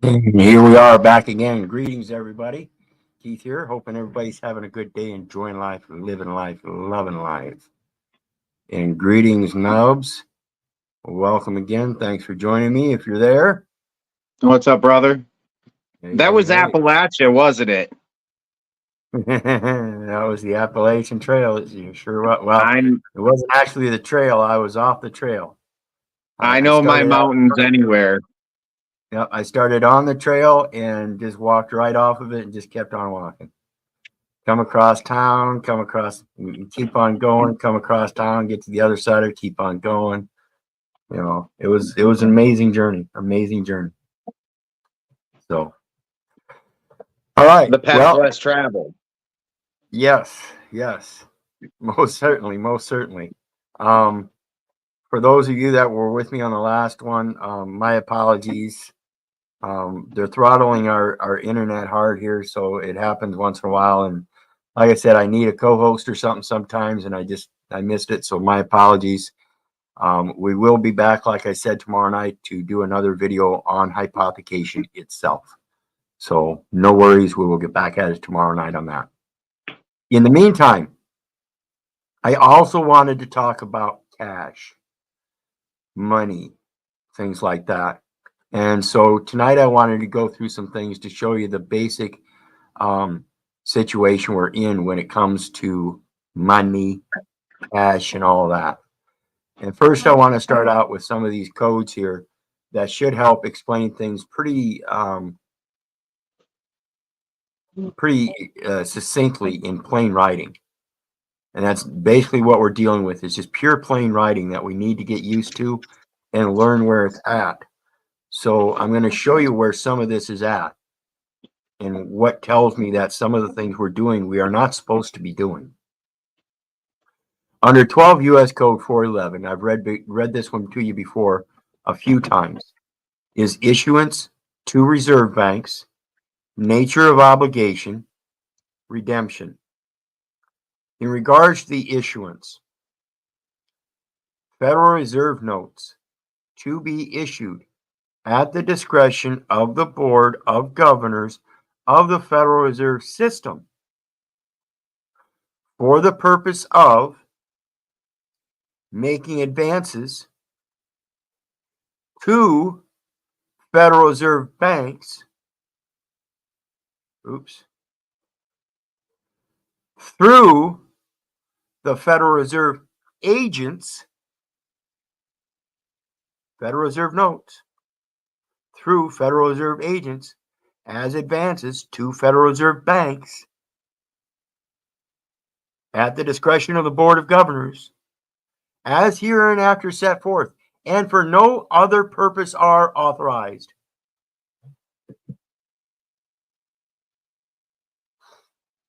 And here we are back again. Greetings, everybody. Keith here. Hoping everybody's having a good day, enjoying life, living life, loving life. And greetings, Nubs. Welcome again. Thanks for joining me. If you're there, What's up, brother? hey, That hey, was hey. Appalachia, wasn't it? That was the Appalachian Trail. You sure was. Well, I it wasn't actually the trail. I was off the trail. I I know my started out. mountains anywhere. Yep, I started on the trail and just walked right off of it and just kept on walking. Come across town, keep on going, come across town, get to the other side of it, keep on going. It was an amazing journey. So, all right. The path Well, less traveled. yes, most certainly. Um, for those of you that were with me on the last one, my apologies. They're throttling our internet hard here, so it happens once in a while. And like I said, I need a co-host or something sometimes, and I missed it, so my apologies. We will be back, like I said, tomorrow night to do another video on hypothecation itself. So no worries, we will get back at it tomorrow night on that. In the meantime, I also wanted to talk about cash, money, things like that. And so tonight I wanted to go through some things to show you the basic situation we're in when it comes to money, cash, and all that. And first, I want to start out with some of these codes here that should help explain things pretty succinctly in plain writing. And that's basically what we're dealing with. It's just pure plain writing that we need to get used to and learn where it's at. So I'm going to show you where some of this is at and what tells me that some of the things we're doing we are not supposed to be doing. Under 12 U.S. Code 411, I've read this one to you before a few times, is issuance to reserve banks, nature of obligation, redemption. In regards to the issuance, Federal Reserve notes to be issued at the discretion of the Board of Governors of the Federal Reserve System for the purpose of making advances to Federal Reserve banks, through the Federal Reserve agents, Federal Reserve notes, through Federal Reserve agents as advances to Federal Reserve banks at the discretion of the Board of Governors, as hereinafter set forth, and for no other purpose are authorized.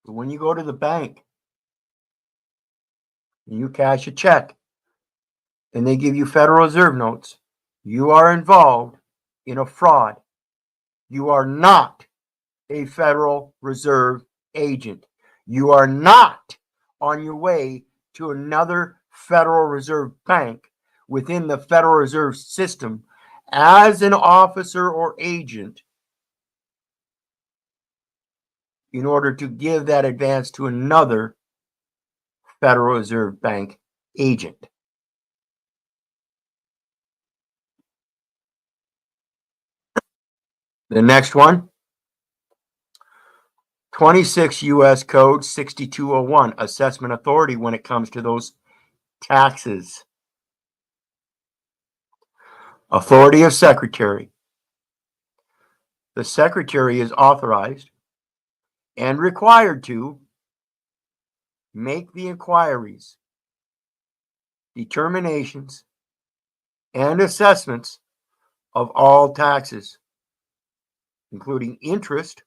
When you go to the bank and you cash a check and they give you Federal Reserve notes, you are involved in a fraud. You are not a Federal Reserve agent. You are not on your way to another Federal Reserve bank within the Federal Reserve System as an officer or agent in order to give that advance to another Federal Reserve Bank agent. The next one, 26 U.S. Code 6201, assessment authority when it comes to those taxes. Authority of Secretary. The Secretary is authorized and required to make the inquiries, determinations, and assessments of all taxes, including interest,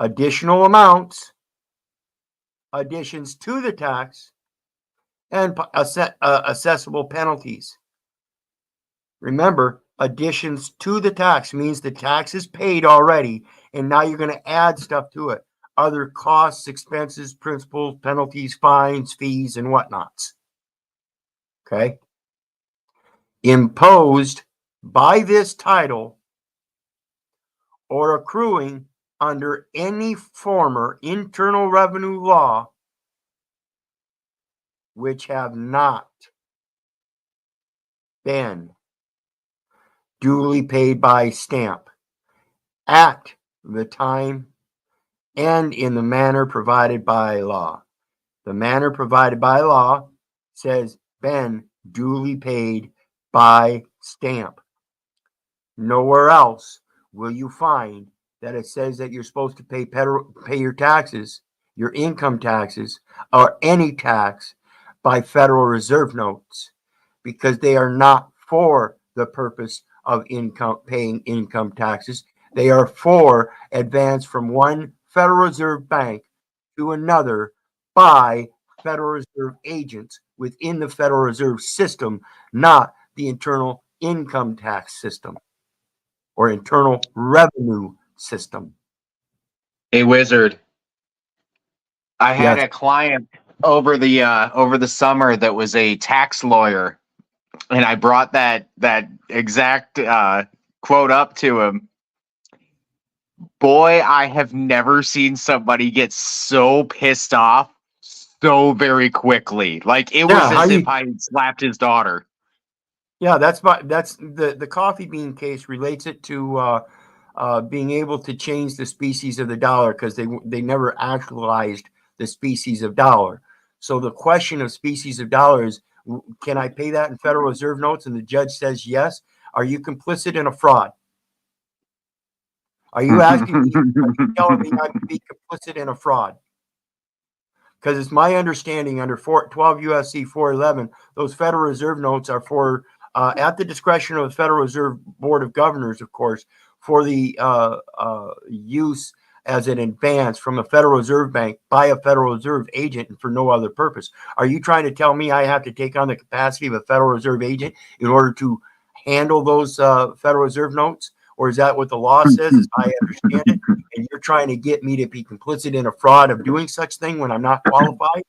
additional amounts, additions to the tax, and assessable penalties. Remember, additions to the tax means the tax is paid already, and now you're going to add stuff to it. Other costs, expenses, principals, penalties, fines, fees, and whatnots. Okay? Imposed by this title or accruing under any former internal revenue law which have not been duly paid by stamp at the time and in the manner provided by law. The manner provided by law says been duly paid by stamp. Nowhere else will you find that it says that you're supposed to pay your taxes, your income taxes, or any tax by Federal Reserve notes, because they are not for the purpose of paying income taxes. They are for advance from one Federal Reserve bank to another by Federal Reserve agents within the Federal Reserve system, not the internal income tax system or internal revenue system. Hey, Wizard. I had Yes. a client over the summer that was a tax lawyer, and I brought that exact quote up to him. Boy, I have never seen somebody get so pissed off so very quickly. Like it was as if I had slapped his daughter. Yeah, that's the coffee bean case relates it to being able to change the species of the dollar, because they never actualized the species of dollar. So the question of species of dollar is, can I pay that in Federal Reserve notes? And the judge says yes. Are you complicit in a fraud? Are you asking me? Are you telling me I could be complicit in a fraud? Because it's my understanding under 12 USC 411, those Federal Reserve notes are for, at the discretion of the Federal Reserve Board of Governors, of course, for the use as an advance from a Federal Reserve Bank by a Federal Reserve agent and for no other purpose. Are you trying to tell me I have to take on the capacity of a Federal Reserve agent in order to handle those Federal Reserve notes? Or is that what the law says, as I understand it? And you're trying to get me to be complicit in a fraud of doing such thing when I'm not qualified?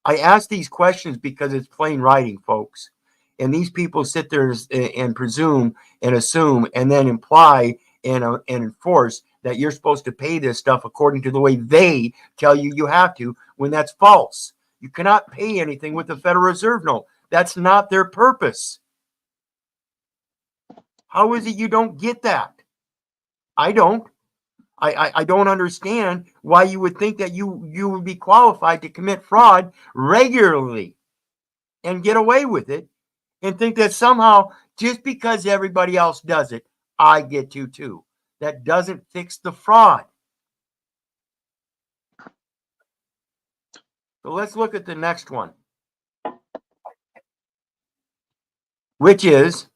I ask these questions because it's plain writing, folks. And these people sit there and presume and assume and then imply and enforce that you're supposed to pay this stuff according to the way they tell you you have to, when that's false. You cannot pay anything with the Federal Reserve note. That's not their purpose. How is it you don't get that? I don't. I don't understand why you would think that you would be qualified to commit fraud regularly and get away with it, and think that somehow just because everybody else does it, I get to too. That doesn't fix the fraud. So let's look at the next one, which is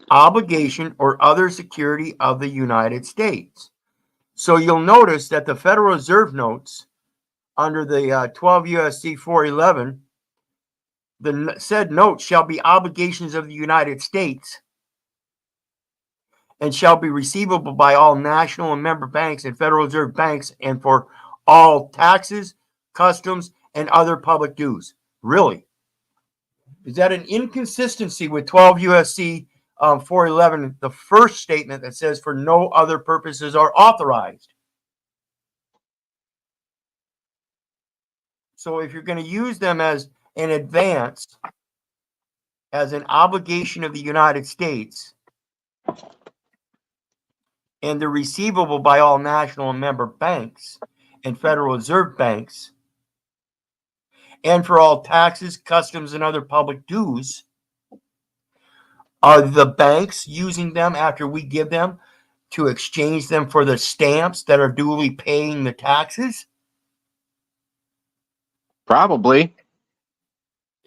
obligation or other security of the United States. So you'll notice that the Federal Reserve notes under the 12 USC 411, the said notes shall be obligations of the United States and shall be receivable by all national and member banks and Federal Reserve banks, and for all taxes, customs, and other public dues. Really? Is that an inconsistency with 12 USC 411, the first statement that says for no other purposes are authorized? So if you're going to use them as an advance, as an obligation of the United States, and they're receivable by all national and member banks and Federal Reserve banks, and for all taxes, customs, and other public dues, are the banks using them after we give them to exchange them for the stamps that are duly paying the taxes? Probably.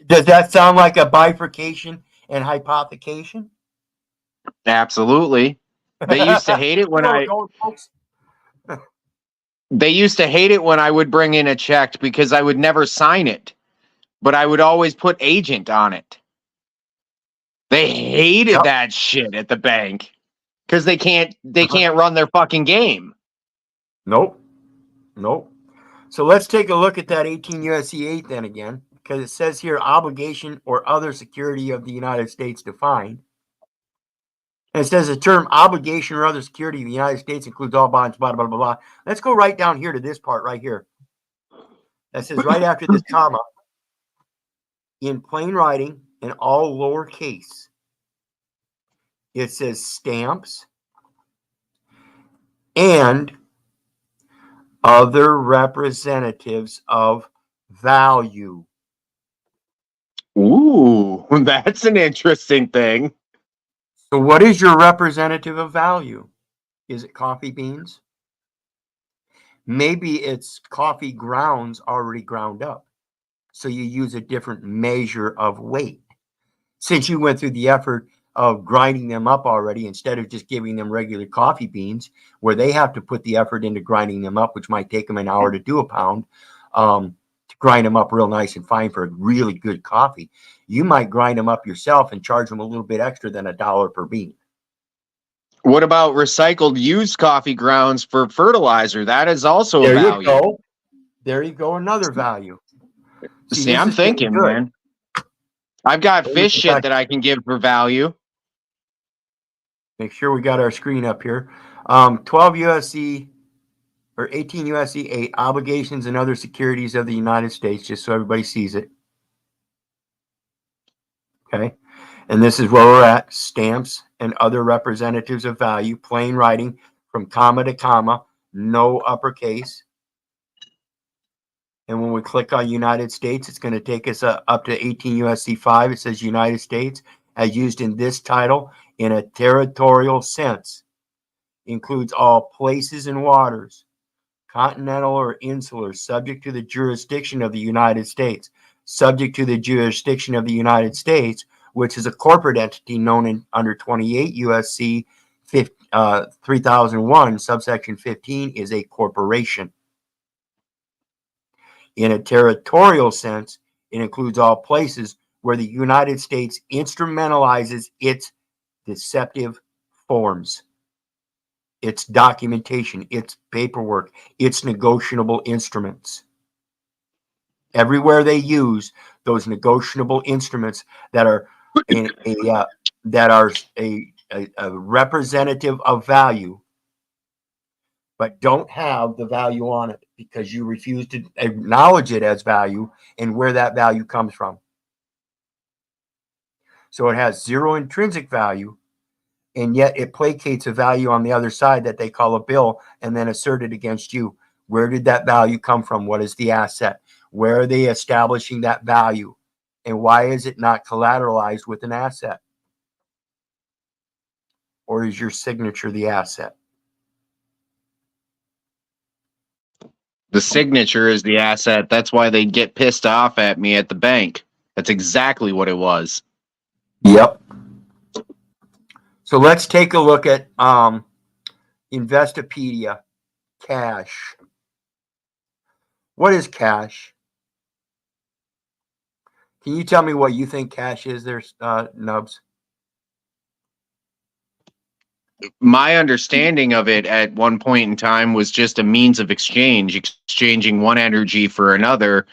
Does that sound like a bifurcation and hypothecation? Absolutely. They used to hate it when They used to hate it when I would bring in a check because I would never sign it, but I would always put agent on it. They hated that shit at the bank because they can't run their fucking game. Nope. So let's take a look at that 18 USC 8 then again, because it says here obligation or other security of the United States defined. And it says the term obligation or other security of the United States includes all bonds, blah, blah, blah, blah. Let's go right down here to this part right here. That says right after this comma, in plain writing, in all lowercase, it says stamps and other representatives of value. Ooh, that's an interesting thing. So what is your representative of value? Is it coffee beans? Maybe it's coffee grounds already ground up. So you use a different measure of weight. Since you went through the effort of grinding them up already, instead of just giving them regular coffee beans, where they have to put the effort into grinding them up, which might take them an hour to do a pound, to grind them up real nice and fine for a really good coffee. You might grind them up yourself and charge them a little bit extra than $1 per bean. What about recycled used coffee grounds for fertilizer? That is also a value. There you go. There you go. Another value. See, I'm thinking, man. I've got fish shit that I can give for value. Make sure we got our screen up here. 12 USC or 18 USC 8, obligations and other securities of the United States, just so everybody sees it. Okay. And this is where we're at. Stamps and other representatives of value, plain writing from comma to comma, no uppercase. And when we click on United States, it's going to take us up to 18 USC 5. It says United States, as used in this title in a territorial sense, includes all places and waters, continental or insular, subject to the jurisdiction of the United States, subject to the jurisdiction of the United States, which is a corporate entity known under 28 USC 3001, subsection 15 is a corporation. In a territorial sense, it includes all places where the United States instrumentalizes its deceptive forms, its documentation, its paperwork, its negotiable instruments. Everywhere they use those negotiable instruments that are a representative of value, but don't have the value on it because you refuse to acknowledge it as value and where that value comes from. So it has zero intrinsic value, and yet it placates a value on the other side that they call a bill and then assert it against you. Where did that value come from? What is the asset? Where are they establishing that value? And why is it not collateralized with an asset? Or is your signature the asset? The signature is the asset. That's why they get pissed off at me at the bank. That's exactly what it was. Yep. So let's take a look at Investopedia, cash. What is cash? Can you tell me what you think cash is there, Nubs? My understanding of it at one point in time was just a means of exchange, exchanging one energy for another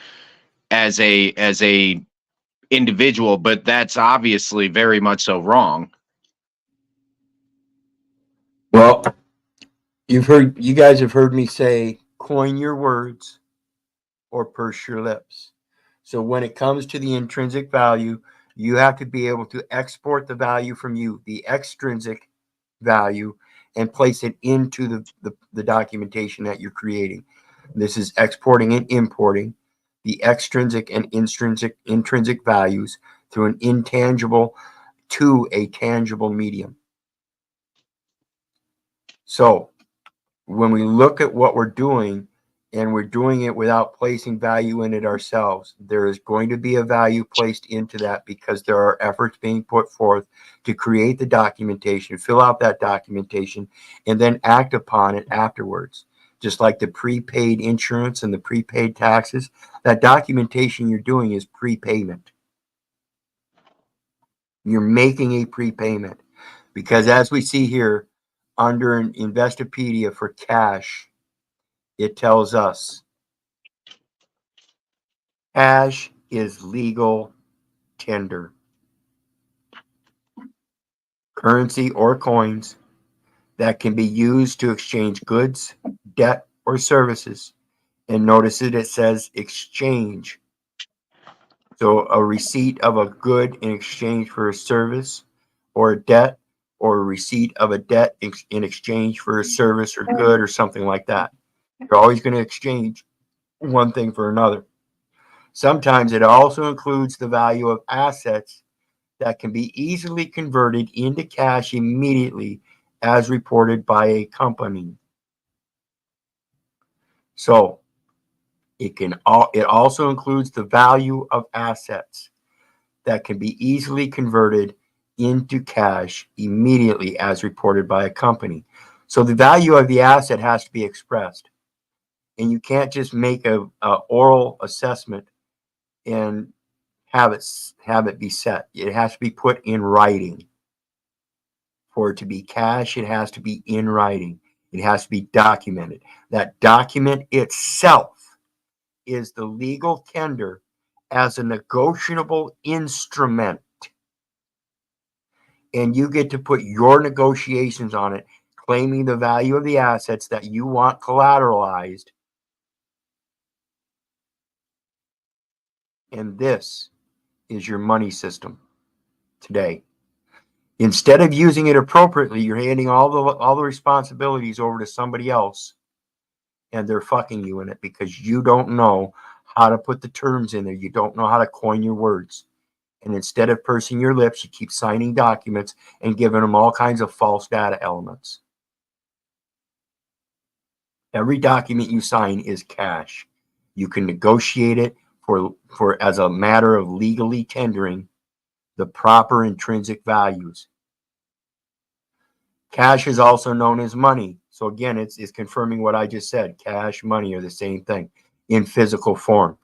as a individual, but that's obviously very much so wrong. Well, you guys have heard me say, coin your words or purse your lips. So when it comes to the intrinsic value, you have to be able to export the value from you, the extrinsic value, and place it into the documentation that you're creating. This is exporting and importing the extrinsic and intrinsic values through an intangible to a tangible medium. So when we look at what we're doing, and we're doing it without placing value in it ourselves, there is going to be a value placed into that because there are efforts being put forth to create the documentation, fill out that documentation, and then act upon it afterwards. Just like the prepaid insurance and the prepaid taxes, that documentation you're doing is prepayment. You're making a prepayment because, as we see here under an Investopedia for cash, it tells us cash is legal tender. currency, or coins that can be used to exchange goods, debt, or services. And notice it says exchange. So a receipt of a good in exchange for a service or a debt, or a receipt of a debt in exchange for a service or good or something like that. You're always going to exchange one thing for another. Sometimes it also includes the value of assets that can be easily converted into cash immediately as reported by a company. So it also includes the value of assets that can be easily converted into cash immediately as reported by a company. So the value of the asset has to be expressed. And you can't just make a oral assessment and have it be set. It has to be put in writing. For it to be cash, it has to be in writing. It has to be documented. That document itself is the legal tender as a negotiable instrument. And you get to put your negotiations on it, claiming the value of the assets that you want collateralized. And this is your money system today. Instead of using it appropriately, you're handing all the responsibilities over to somebody else, and they're fucking you in it because you don't know how to put the terms in there. You don't know how to coin your words. And instead of pursing your lips, you keep signing documents and giving them all kinds of false data elements. Every document you sign is cash. You can negotiate it for as a matter of legally tendering the proper intrinsic values. Cash is also known as money. So again, it's confirming what I just said. Cash, money are the same thing in physical form.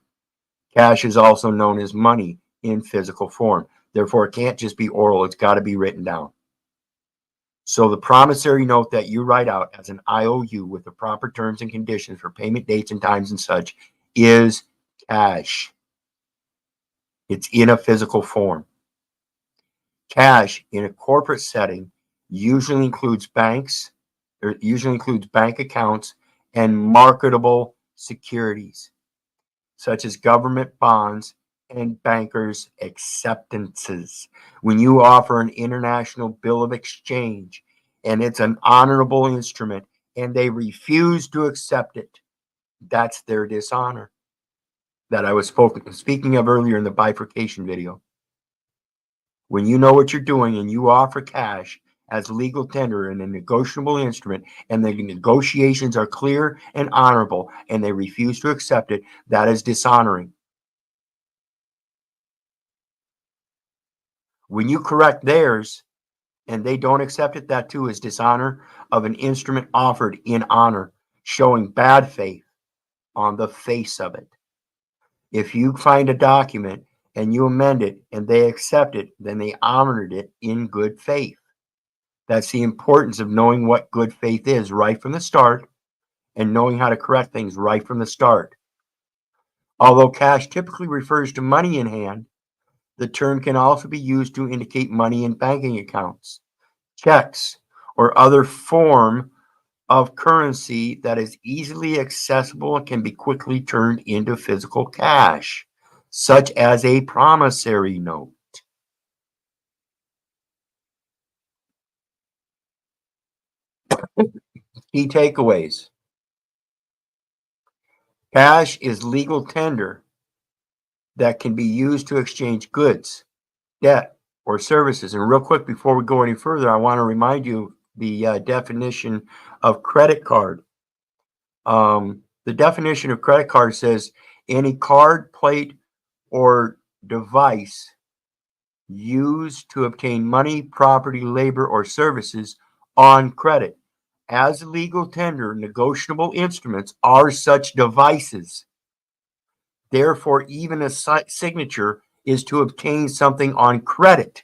Cash is also known as money in physical form. Therefore, it can't just be oral. It's got to be written down. So the promissory note that you write out as an IOU with the proper terms and conditions for payment dates and times and such is cash. It's in a physical form. Cash in a corporate setting usually includes bank accounts and marketable securities, such as government bonds and bankers' acceptances. When you offer an international bill of exchange and it's an honorable instrument and they refuse to accept it, that's their dishonor that I was speaking of earlier in the bifurcation video. When you know what you're doing and you offer cash as legal tender and a negotiable instrument, and the negotiations are clear and honorable, and they refuse to accept it, that is dishonoring. When you correct theirs and they don't accept it, that too is dishonor of an instrument offered in honor, showing bad faith on the face of it. If you find a document and you amend it and they accept it, then they honored it in good faith. That's the importance of knowing what good faith is right from the start and knowing how to correct things right from the start. Although cash typically refers to money in hand, the term can also be used to indicate money in banking accounts, checks, or other form of currency that is easily accessible and can be quickly turned into physical cash, such as a promissory note. Key takeaways. Cash is legal tender that can be used to exchange goods, debt, or services. And real quick, before we go any further, I want to remind you the definition of credit card. The definition of credit card says any card, plate, or device used to obtain money, property, labor, or services on credit. As legal tender, negotiable instruments are such devices. Therefore, even a signature is to obtain something on credit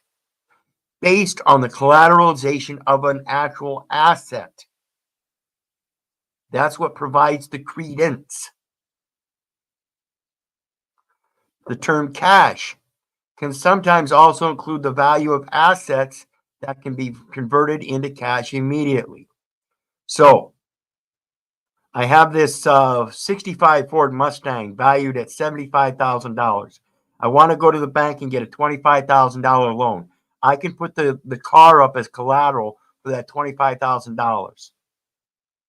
based on the collateralization of an actual asset. That's what provides the credence. The term cash can sometimes also include the value of assets that can be converted into cash immediately. So I have this 65 Ford Mustang valued at $75,000. I want to go to the bank and get a $25,000 loan. I can put the car up as collateral for that $25,000.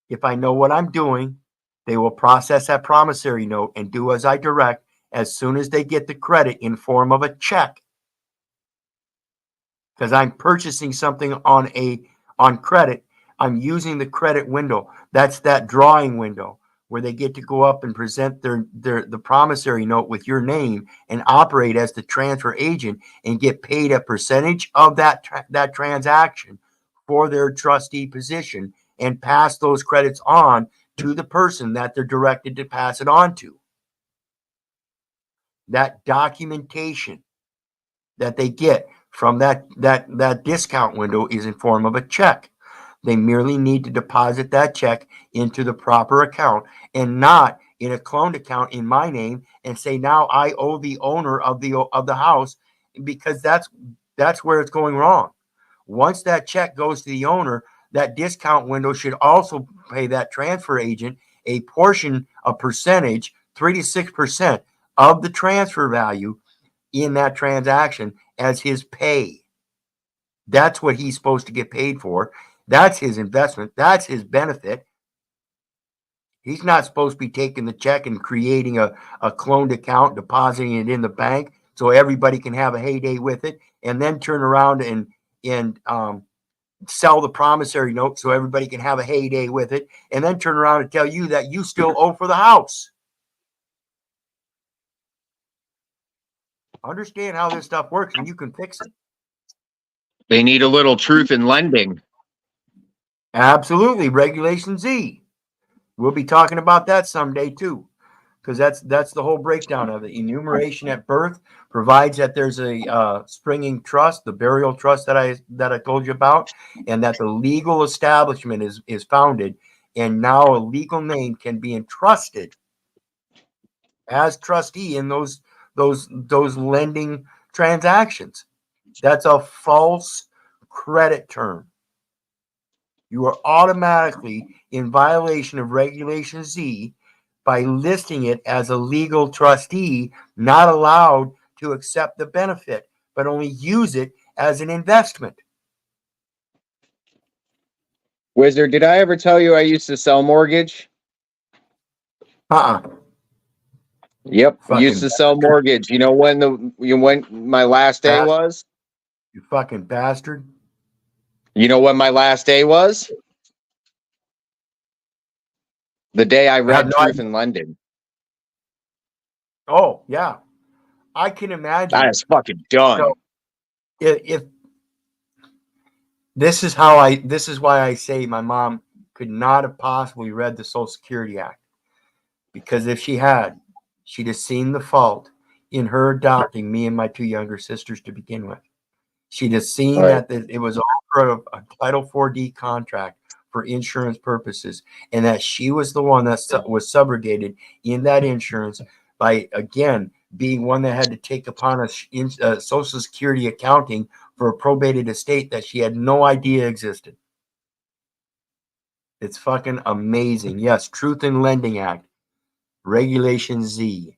If I know what I'm doing, they will process that promissory note and do as I direct as soon as they get the credit in form of a check. Because I'm purchasing something on credit. I'm using the credit window. That's that drawing window where they get to go up and present the promissory note with your name and operate as the transfer agent and get paid a percentage of that transaction for their trustee position and pass those credits on to the person that they're directed to pass it on to. That documentation that they get from that discount window is in form of a check. They merely need to deposit that check into the proper account and not in a cloned account in my name and say, now I owe the owner of the house, because that's where it's going wrong. Once that check goes to the owner, that discount window should also pay that transfer agent a portion, a percentage, 3 to 6% of the transfer value in that transaction as his pay. That's what he's supposed to get paid for. That's his investment. That's his benefit. He's not supposed to be taking the check and creating a cloned account, depositing it in the bank so everybody can have a heyday with it, and then turn around and sell the promissory note so everybody can have a heyday with it, and then turn around and tell you that you still owe for the house. Understand how this stuff works, and you can fix it. They need a little truth in lending. Absolutely. Regulation Z. We'll be talking about that someday too, because that's the whole breakdown of it. Enumeration at birth provides that there's a springing trust, the burial trust that I told you about, and that the legal establishment is founded, and now a legal name can be entrusted as trustee in those lending transactions. That's a false credit term. You are automatically in violation of Regulation Z by listing it as a legal trustee, not allowed to accept the benefit, but only use it as an investment. Wizard, did I ever tell you I used to sell mortgage? Yep, used to sell mortgage. You know when my last day was? You fucking bastard. You know when my last day was? The day I read Truth in Lending. Oh, yeah. I can imagine. That is fucking done. So if this is why I say my mom could not have possibly read the Social Security Act, because if she had, she'd have seen the fault in her adopting me and my two younger sisters to begin with. She'd have seen that it was all for a Title 4D contract for insurance purposes, and that she was the one that was subrogated in that insurance by, again, being one that had to take upon a Social Security accounting for a probated estate that she had no idea existed. It's fucking amazing. Yes, Truth in Lending Act, Regulation Z.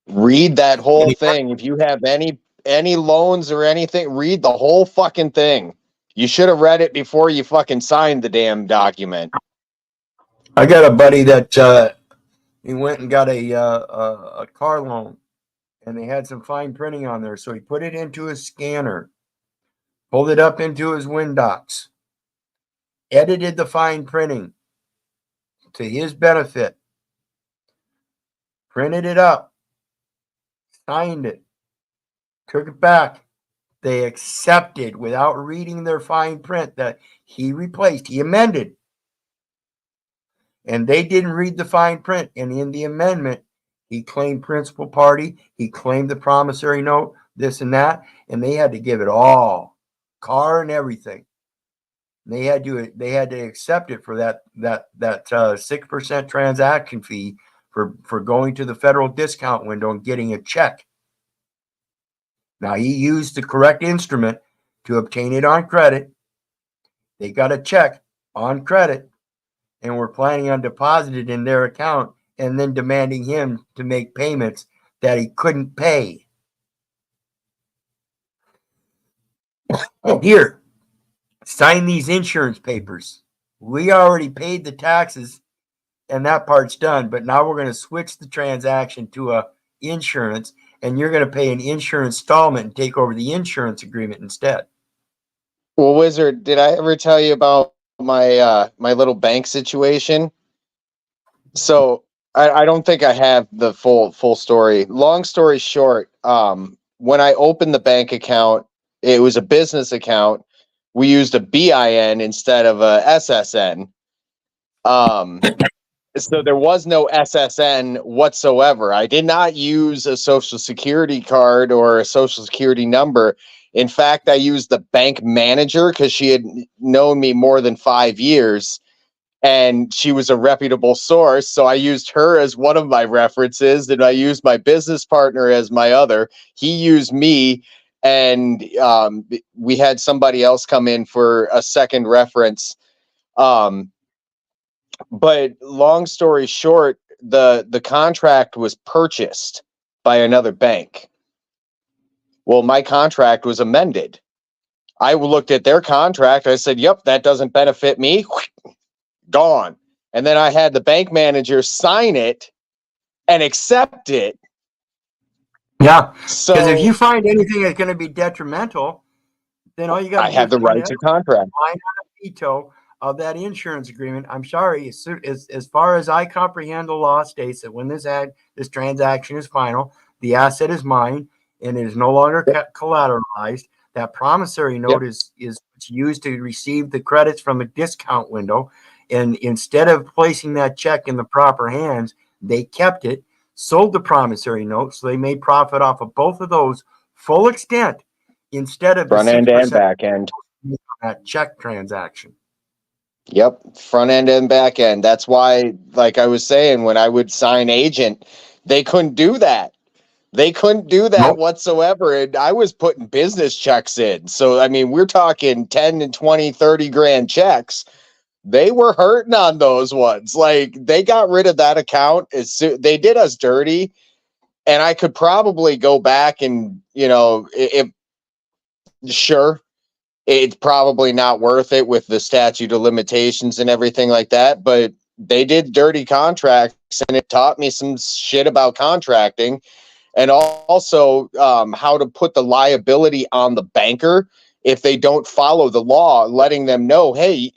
Read that whole thing. If you have any loans or anything, read the whole fucking thing. You should have read it before you fucking signed the damn document. I got a buddy that he went and got a car loan, and they had some fine printing on there, so he put it into his scanner, pulled it up into his Windocs, edited the fine printing to his benefit, printed it up, signed it, took it back. They accepted without reading their fine print that he replaced, he amended. And they didn't read the fine print. And in the amendment, he claimed principal party, he claimed the promissory note, this and that, and they had to give it all, car and everything. They had to accept it for that 6% transaction fee for going to the federal discount window and getting a check. Now, he used the correct instrument to obtain it on credit. They got a check on credit and were planning on depositing it in their account and then demanding him to make payments that he couldn't pay. And here, sign these insurance papers. We already paid the taxes and that part's done, but now we're going to switch the transaction to a insurance, and you're going to pay an insurance installment and take over the insurance agreement instead. Well, Wizard, did I ever tell you about my little bank situation? So I don't think I have the full story. Long story short, when I opened the bank account, it was a business account. We used a BIN instead of a SSN. So there was no SSN whatsoever. I did not use a social security card or a social security number. In fact, I used the bank manager because she had known me more than 5 years and she was a reputable source. So I used her as one of my references, and I used my business partner as my other. He used me, and we had somebody else come in for a second reference. But long story short, the contract was purchased by another bank. Well, my contract was amended. I looked at their contract. I said, yep, that doesn't benefit me. Gone. And then I had the bank manager sign it and accept it. Yeah. So Because if you find anything that's going to be detrimental, then all you got to do I have is the right to contract. sign on a veto of that insurance agreement. I'm sorry, as far as I comprehend, the law states that when this transaction is final, the asset is mine and it is no longer collateralized. That promissory note is used to receive the credits from a discount window. And instead of placing that check in the proper hands, they kept it, sold the promissory note, so they made profit off of both of those full extent instead of Front the end 6% and back end. that check transaction. Yep, front end and back end. That's why, like I was saying, when I would sign agent, they couldn't do that. They couldn't do that whatsoever. And I was putting business checks in. So, I mean, we're talking 10 and 20, 30 grand checks. They were hurting on those ones. Like, they got rid of that account. They did us dirty. And I could probably go back and, sure, it's probably not worth it with the statute of limitations and everything like that. But they did dirty contracts, and it taught me some shit about contracting. And also how to put the liability on the banker if they don't follow the law, letting them know, hey,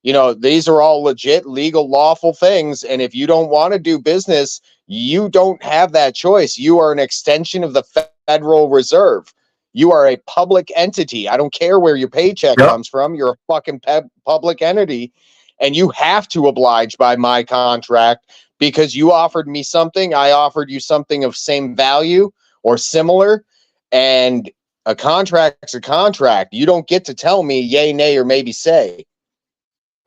these are all legit, legal, lawful things. And if you don't want to do business, you don't have that choice. You are an extension of the Federal Reserve. You are a public entity. I don't care where your paycheck comes from. You're a fucking public entity. And you have to oblige by my contract because you offered me something. I offered you something of same value or similar. And a contract's a contract. You don't get to tell me yay, nay, or maybe say.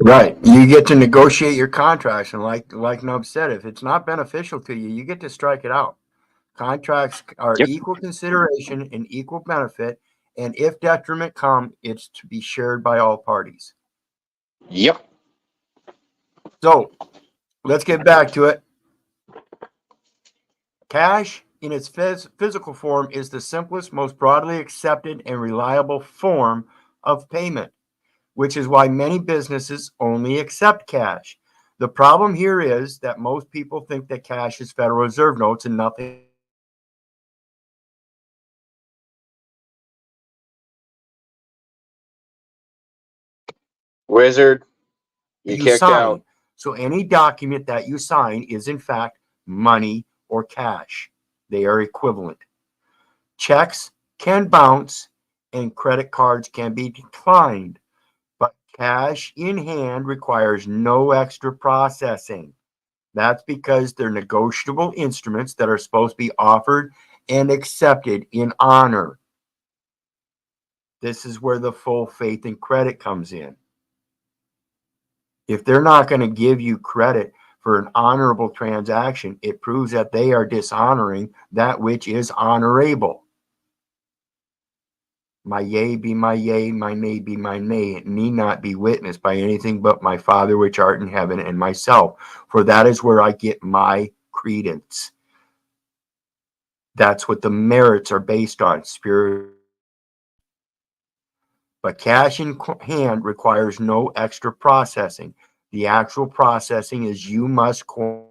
Right. You get to negotiate your contracts. And like Nub said, if it's not beneficial to you, you get to strike it out. Contracts are equal consideration and equal benefit. And if detriment come, it's to be shared by all parties. Yep. So let's get back to it. Cash in its physical form is the simplest, most broadly accepted, and reliable form of payment, which is why many businesses only accept cash. The problem here is that most people think that cash is Federal Reserve notes and nothing. Wizard, you kicked sign. out. So any document that you sign is in fact money or cash. They are equivalent. Checks can bounce and credit cards can be declined, but cash in hand requires no extra processing. That's because they're negotiable instruments that are supposed to be offered and accepted in honor. This is where the full faith and credit comes in. If they're not going to give you credit for an honorable transaction, it proves that they are dishonoring that which is honorable. My yea be my yea, my nay be my nay. It need not be witnessed by anything but my Father which art in heaven and myself, for that is where I get my credence. That's what the merits are based on, spirit. But cash in hand requires no extra processing. The actual processing is you must coin.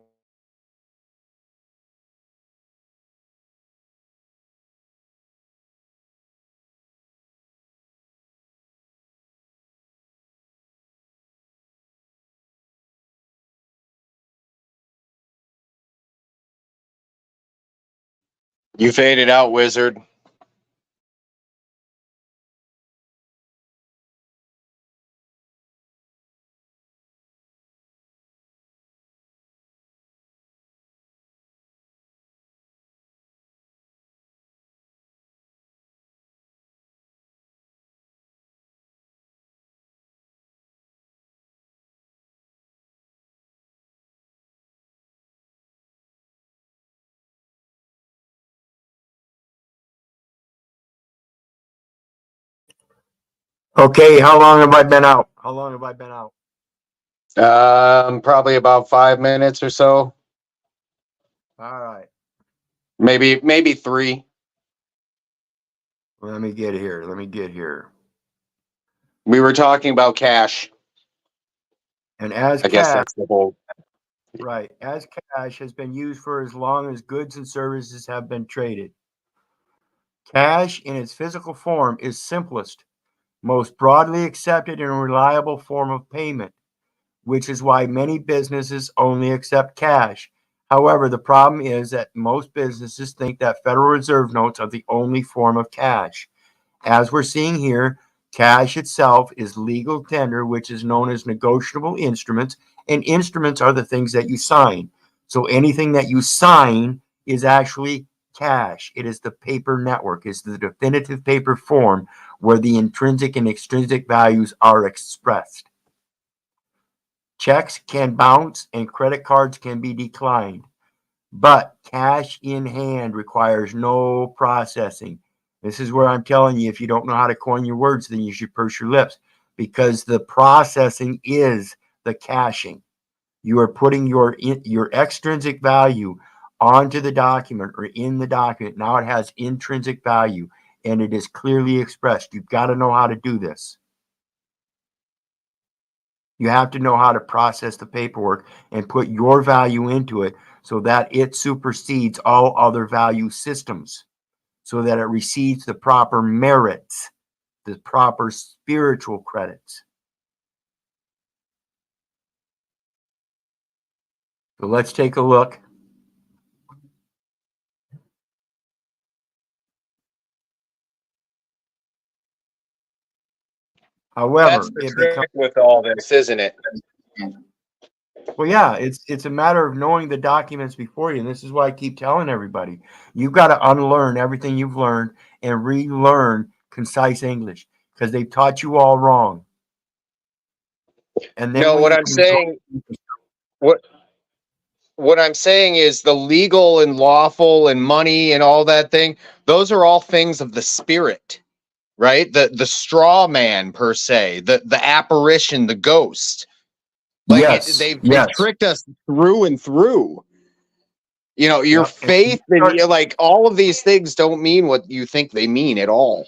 You faded out, Wizard. Okay, how long have I been out? How long have I been out? Probably about 5 minutes or so. All right. Maybe 3. Let me get here. Let me get here. We were talking about cash. And as I guess cash, that's the whole. right, as cash has been used for as long as goods and services have been traded. Cash in its physical form is simplest, most broadly accepted and reliable form of payment, which is why many businesses only accept cash. However, the problem is that most businesses think that Federal Reserve notes are the only form of cash. As we're seeing here, cash itself is legal tender, which is known as negotiable instruments, and instruments are the things that you sign. So anything that you sign is actually cash. It is the paper network, it's the definitive paper form where the intrinsic and extrinsic values are expressed. Checks can bounce and credit cards can be declined, but cash in hand requires no processing. This is where I'm telling you, if you don't know how to coin your words, then you should purse your lips, because the processing is the cashing. You are putting your extrinsic value onto the document or in the document. Now it has intrinsic value and it is clearly expressed. You've got to know how to do this. You have to know how to process the paperwork and put your value into it so that it supersedes all other value systems, so that it receives the proper merits, the proper spiritual credits. So let's take a look. However, That's the trick with all this, isn't it? well, yeah, it's a matter of knowing the documents before you, and this is why I keep telling everybody, you've got to unlearn everything you've learned and relearn concise English, because they've taught you all wrong. And then No, what I'm saying, what I'm saying is the legal and lawful and money and all that thing, those are all things of the spirit, right? The straw man per se, the apparition, the ghost. Like they've tricked us through and through. You know, your faith and you're like all of these things don't mean what you think they mean at all.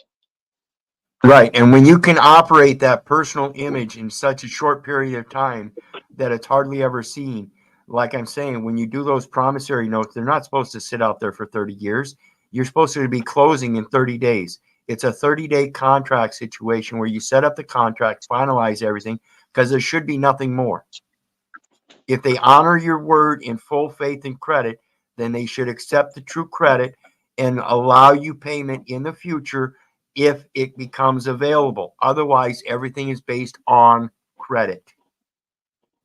Right. And when you can operate that personal image in such a short period of time that it's hardly ever seen, like I'm saying, when you do those promissory notes, they're not supposed to sit out there for 30 years. You're supposed to be closing in 30 days. It's a 30-day contract situation where you set up the contract, finalize everything, because there should be nothing more. If they honor your word in full faith and credit, then they should accept the true credit and allow you payment in the future if it becomes available. Otherwise, everything is based on credit.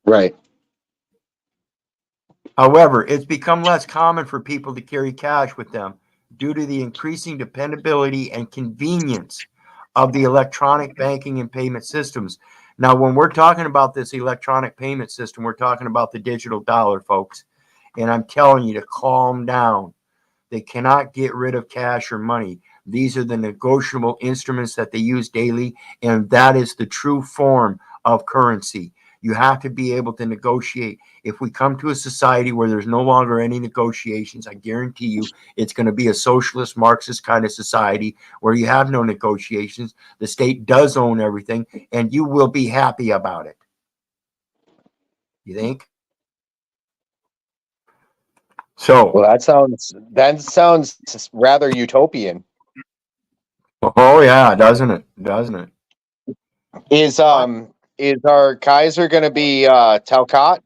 Right. However, it's become less common for people to carry cash with them due to the increasing dependability and convenience of the electronic banking and payment systems. Now, when we're talking about this electronic payment system, we're talking about the digital dollar, folks. And I'm telling you to calm down. They cannot get rid of cash or money. These are the negotiable instruments that they use daily, and that is the true form of currency. You have to be able to negotiate. If we come to a society where there's no longer any negotiations, I guarantee you it's going to be a socialist, Marxist kind of society where you have no negotiations. The state does own everything, and you will be happy about it. You think? So, Well, that sounds rather utopian. oh yeah, doesn't it? Doesn't it? Is our Kaiser going to be Talcott?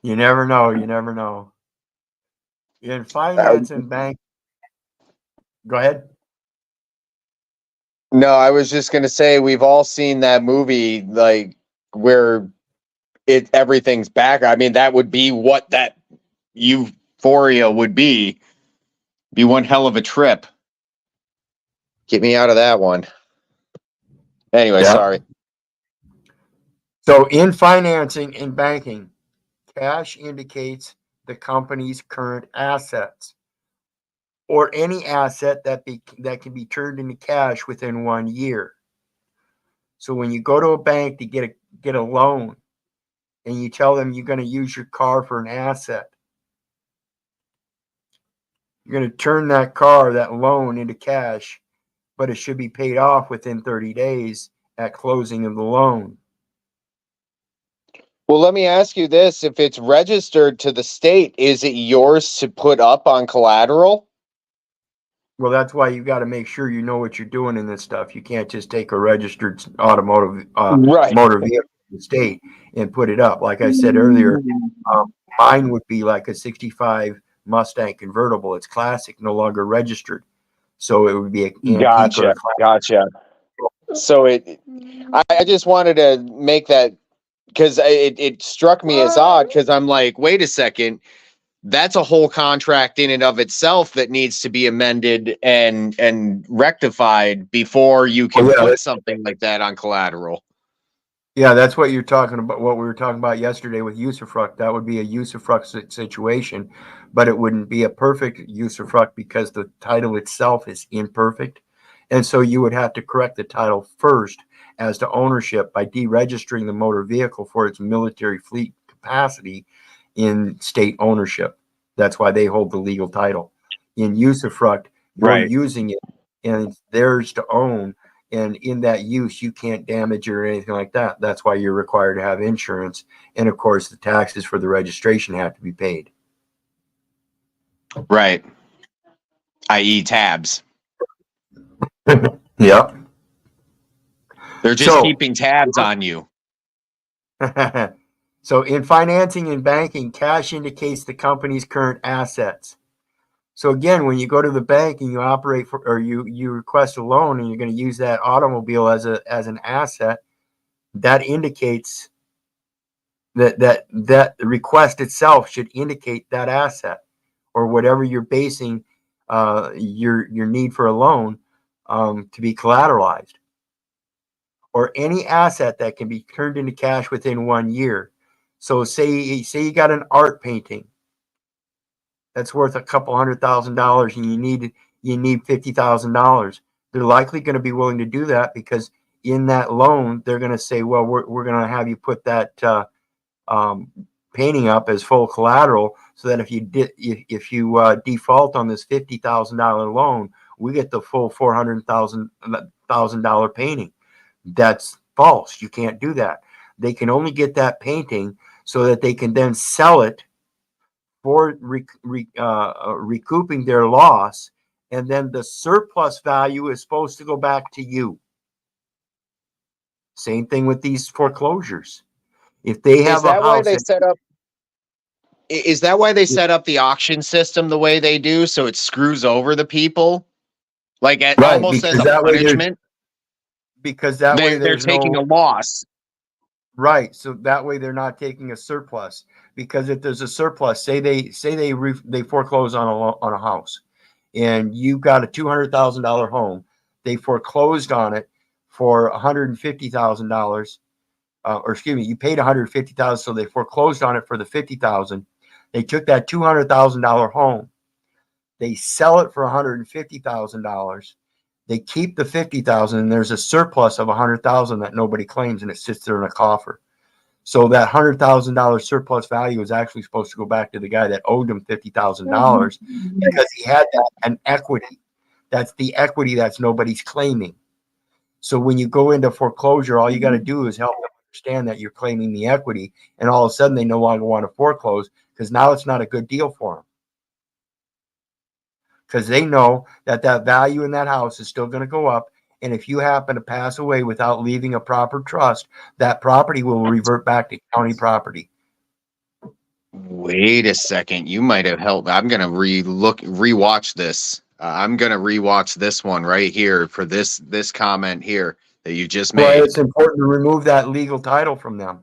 You never know. You never know. In finance and bank, go ahead. No, I was just going to say we've all seen that movie, like where everything's back. I mean, that would be what that euphoria would be. Be one hell of a trip. Get me out of that one. Anyway, Yeah. sorry. So in financing and banking, cash indicates the company's current assets or any asset that can be turned into cash within 1 year. So when you go to a bank to get a loan and you tell them you're going to use your car for an asset, you're going to turn that loan into cash, but it should be paid off within 30 days at closing of the loan. Well, let me ask you this. If it's registered to the state, is it yours to put up on collateral? Well, that's why you got to make sure you know what you're doing in this stuff. You can't just take a registered automotive motor vehicle to the state and put it up. Like I said earlier, mine would be like a 65 Mustang convertible. It's classic, no longer registered. So it would be an antique or a classic. Gotcha. So I just wanted to make that because it struck me as odd because I'm like, wait a second, that's a whole contract in and of itself that needs to be amended and rectified before you can put something like that on collateral. Yeah, that's what you're talking about. What we were talking about yesterday with usufruct, that would be a usufruct situation, but it wouldn't be a perfect usufruct because the title itself is imperfect. And so you would have to correct the title first as to ownership by deregistering the motor vehicle for its military fleet capacity in state ownership. That's why they hold the legal title. In usufruct, you're using it and it's theirs to own. And in that use, you can't damage it or anything like that. That's why you're required to have insurance. And of course, the taxes for the registration have to be paid. Right. I.e. tabs. Yep. They're just keeping tabs on you. So in financing and banking, cash indicates the company's current assets. So again, when you go to the bank and you operate for, or you request a loan and you're going to use that automobile as an asset, that indicates that the request itself should indicate that asset or whatever you're basing your need for a loan to be collateralized, or any asset that can be turned into cash within 1 year. So say you got an art painting that's worth a couple $100,000 and you need $50,000. They're likely going to be willing to do that because in that loan they're going to say, well, we're going to have you put that painting up as full collateral, so that if you default on this $50,000 loan, we get the full $400,000 painting. That's false. You can't do that. They can only get that painting so that they can then sell it for recouping their loss, and then the surplus value is supposed to go back to you. Same thing with these foreclosures. If they have a house, is that why they set up the auction system the way they do, so it screws over the people, like almost as a punishment? Because that way they're taking a loss. Right. So that way they're not taking a surplus, because if there's a surplus, say they foreclose on a house, and you got a $200,000 home, they foreclosed on it for $150,000, or excuse me, you paid $150,000, so they foreclosed on it for the $50,000. They took that $200,000 home. They sell it for $150,000. They keep the $50,000, and there's a surplus of $100,000 that nobody claims, and it sits there in a coffer. So that $100,000 surplus value is actually supposed to go back to the guy that owed him $50,000 because he had that an equity. That's the equity that's nobody's claiming. So when you go into foreclosure, all you got to do is help them understand that you're claiming the equity, and all of a sudden they no longer want to foreclose because now it's not a good deal for them. Because they know that that value in that house is still going to go up. And if you happen to pass away without leaving a proper trust, that property will revert back to county property. Wait a second. You might have helped. I'm going to rewatch this. I'm going to rewatch this one right here for this comment here that you just made. Well, it's important to remove that legal title from them.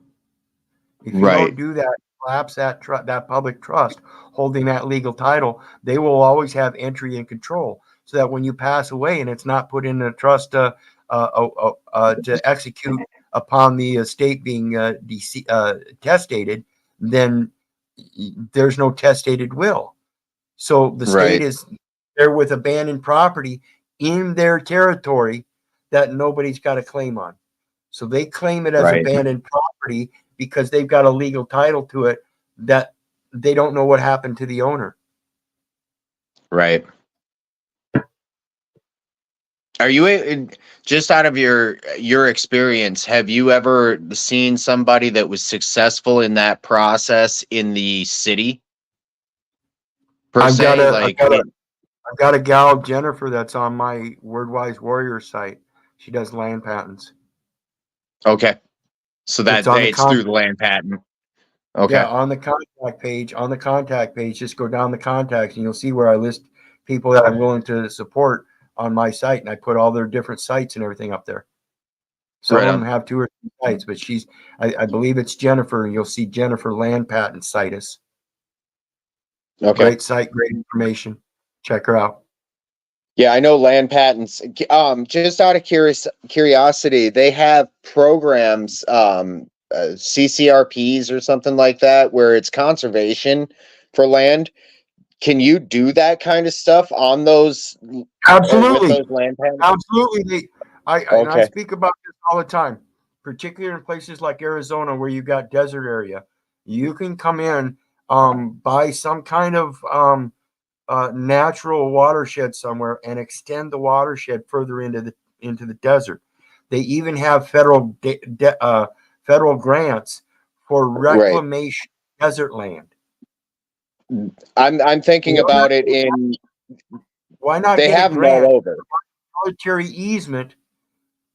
If you don't do that, collapse that that public trust holding that legal title, they will always have entry and control. So that when you pass away and it's not put in a trust to execute upon the estate being testated, then there's no testated will. So the state is there with abandoned property in their territory that nobody's got a claim on. So they claim it as abandoned property because they've got a legal title to it that they don't know what happened to the owner. Right. Are you, just out of your experience, have you ever seen somebody that was successful in that process in the city? I've got a gal, Jennifer, that's on my Wyrd Warrior site. She does land patents. Okay. So it's through the land patent. Okay. Yeah, on the contact page, just go down the contacts and you'll see where I list people that I'm willing to support on my site, and I put all their different sites and everything up there. Some of them have 2 or 3 sites, but I believe it's Jennifer, and you'll see Jennifer Land Patent Citus. Okay. Great site, great information. Check her out. Yeah, I know land patents. Just out of curiosity, they have programs, CCRPs or something like that, where it's conservation for land. Can you do that kind of stuff on those? Absolutely. With those land patents? Absolutely. I speak about this all the time, particularly in places like Arizona where you got desert area. You can come in, buy some kind of natural watershed somewhere and extend the watershed further into the desert. They even have federal grants for reclamation desert land. I'm thinking about it in. Why not? They have them all over. Military easement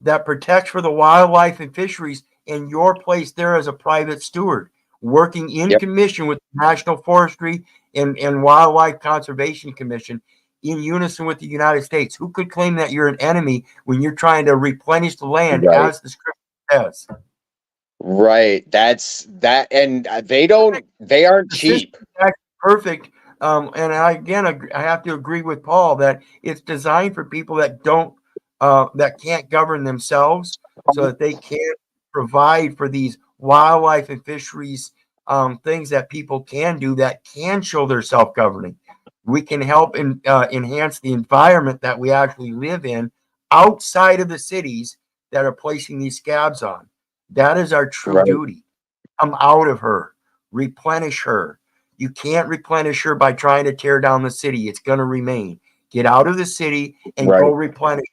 that protects for the wildlife and fisheries, and your place there as a private steward, working in commission with the National Forestry and Wildlife Conservation Commission, in unison with the United States. Who could claim that you're an enemy when you're trying to replenish the land as the script says? Right. That's that, and they aren't cheap. Perfect. And I have to agree with Paul that it's designed for people that that can't govern themselves, so that they can't provide for these wildlife and fisheries things that people can do that can show their self-governing. We can help enhance the environment that we actually live in outside of the cities that are placing these scabs on. That is our true duty. Come out of her, replenish her. You can't replenish her by trying to tear down the city. It's going to remain. Get out of the city and go replenish.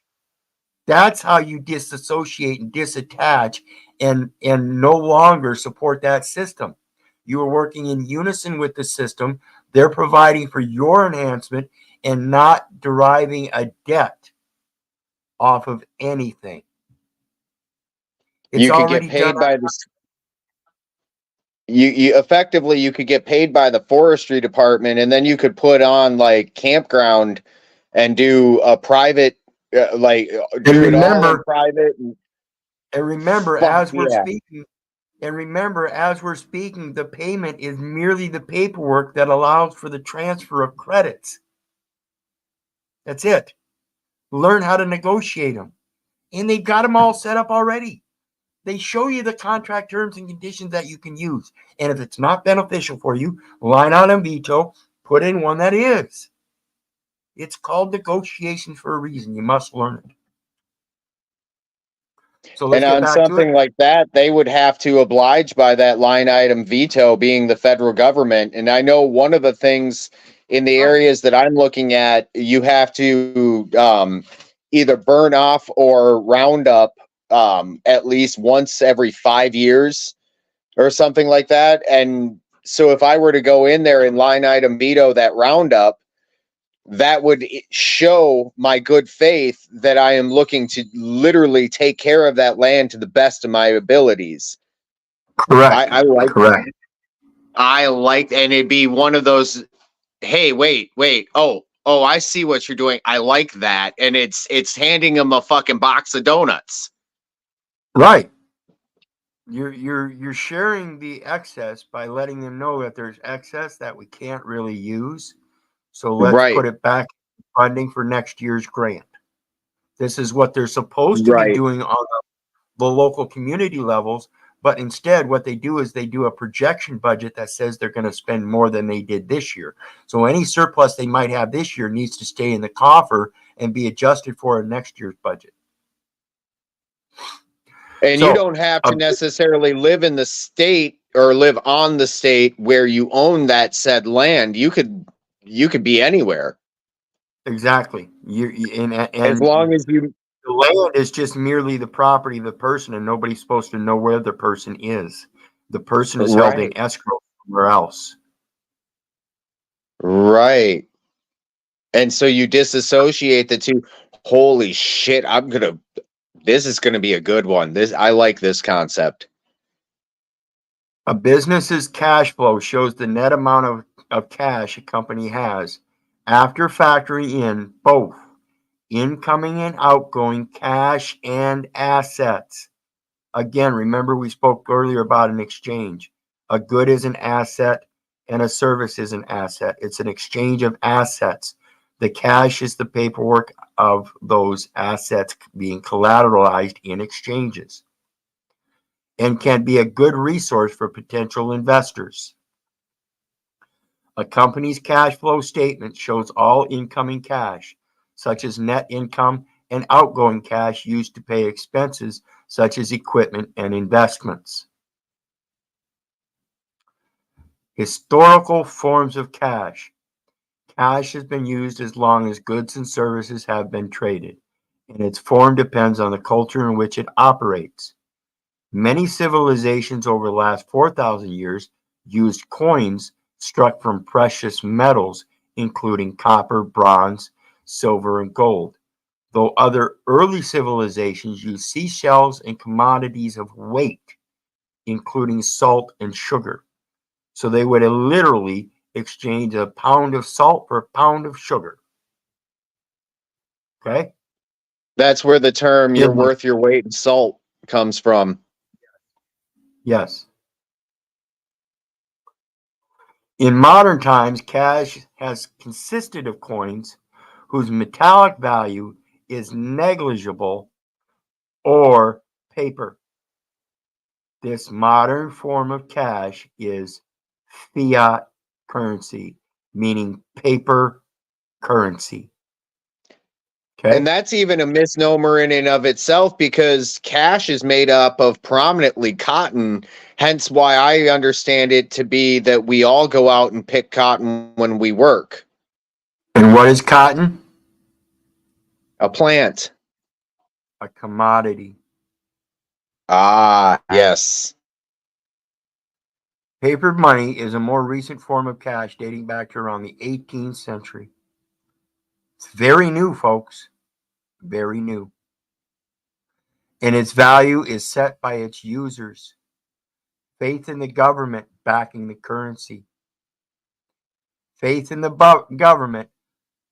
That's how you disassociate and disattach and no longer support that system. You are working in unison with the system. They're providing for your enhancement and not deriving a debt off of anything. It's you could get paid by the. You effectively, you could get paid by the forestry department, and then you could put on like campground and do a private, do it all in private. And remember, as we're speaking, the payment is merely the paperwork that allows for the transfer of credits. That's it. Learn how to negotiate them. And they've got them all set up already. They show you the contract terms and conditions that you can use. And if it's not beneficial for you, line item veto, put in one that is. It's called negotiations for a reason. You must learn it. So let's And get on back to something it. like that, they would have to oblige by that line item veto being the federal government. And I know one of the things in the areas that I'm looking at, you have to either burn off or round up at least once every 5 years or something like that. And so if I were to go in there and line item veto that roundup, that would show my good faith that I am looking to literally take care of that land to the best of my abilities. Correct. I like Correct. and it'd be one of those, hey, wait. Oh, I see what you're doing. I like that. And it's handing them a fucking box of donuts. Right. You're sharing the excess by letting them know that there's excess that we can't really use. So let's Right. put it back in funding for next year's grant. This is what they're supposed to be Right. doing on the local community levels. But instead, what they do is they do a projection budget that says they're going to spend more than they did this year. So any surplus they might have this year needs to stay in the coffer and be adjusted for in next year's budget. And you So don't have to necessarily live in the state or live on the state where you own that said land. You could be anywhere. exactly. As long as you The land is just merely the property of the person, and nobody's supposed to know where the person is. The person is held in right. escrow somewhere else. Right. And so you disassociate the two. Holy shit, this is gonna be a good one. I like this concept. A business's cash flow shows the net amount of cash a company has after factoring in both incoming and outgoing cash and assets. Again, remember we spoke earlier about an exchange. A good is an asset and a service is an asset. It's an exchange of assets. The cash is the paperwork of those assets being collateralized in exchanges and can be a good resource for potential investors. A company's cash flow statement shows all incoming cash, such as net income, and outgoing cash used to pay expenses such as equipment and investments. Historical forms of cash. Cash has been used as long as goods and services have been traded, and its form depends on the culture in which it operates. Many civilizations over the last 4,000 years used coins struck from precious metals, including copper, bronze, silver, and gold, though other early civilizations used seashells and commodities of weight, including salt and sugar. So they would literally exchange a pound of salt for a pound of sugar. Okay? That's where the term "you're In the, worth your weight in salt" comes from. yes. In modern times, cash has consisted of coins whose metallic value is negligible or paper. This modern form of cash is fiat currency, meaning paper currency. And Okay? that's even a misnomer in and of itself because cash is made up of prominently cotton, hence why I understand it to be that we all go out and pick cotton when we work. And what is cotton? A plant. A commodity. Ah, yes. Paper money is a more recent form of cash dating back to around the 18th century. It's very new, folks. Very new. And its value is set by its users. Faith in the government backing the currency. Faith in the government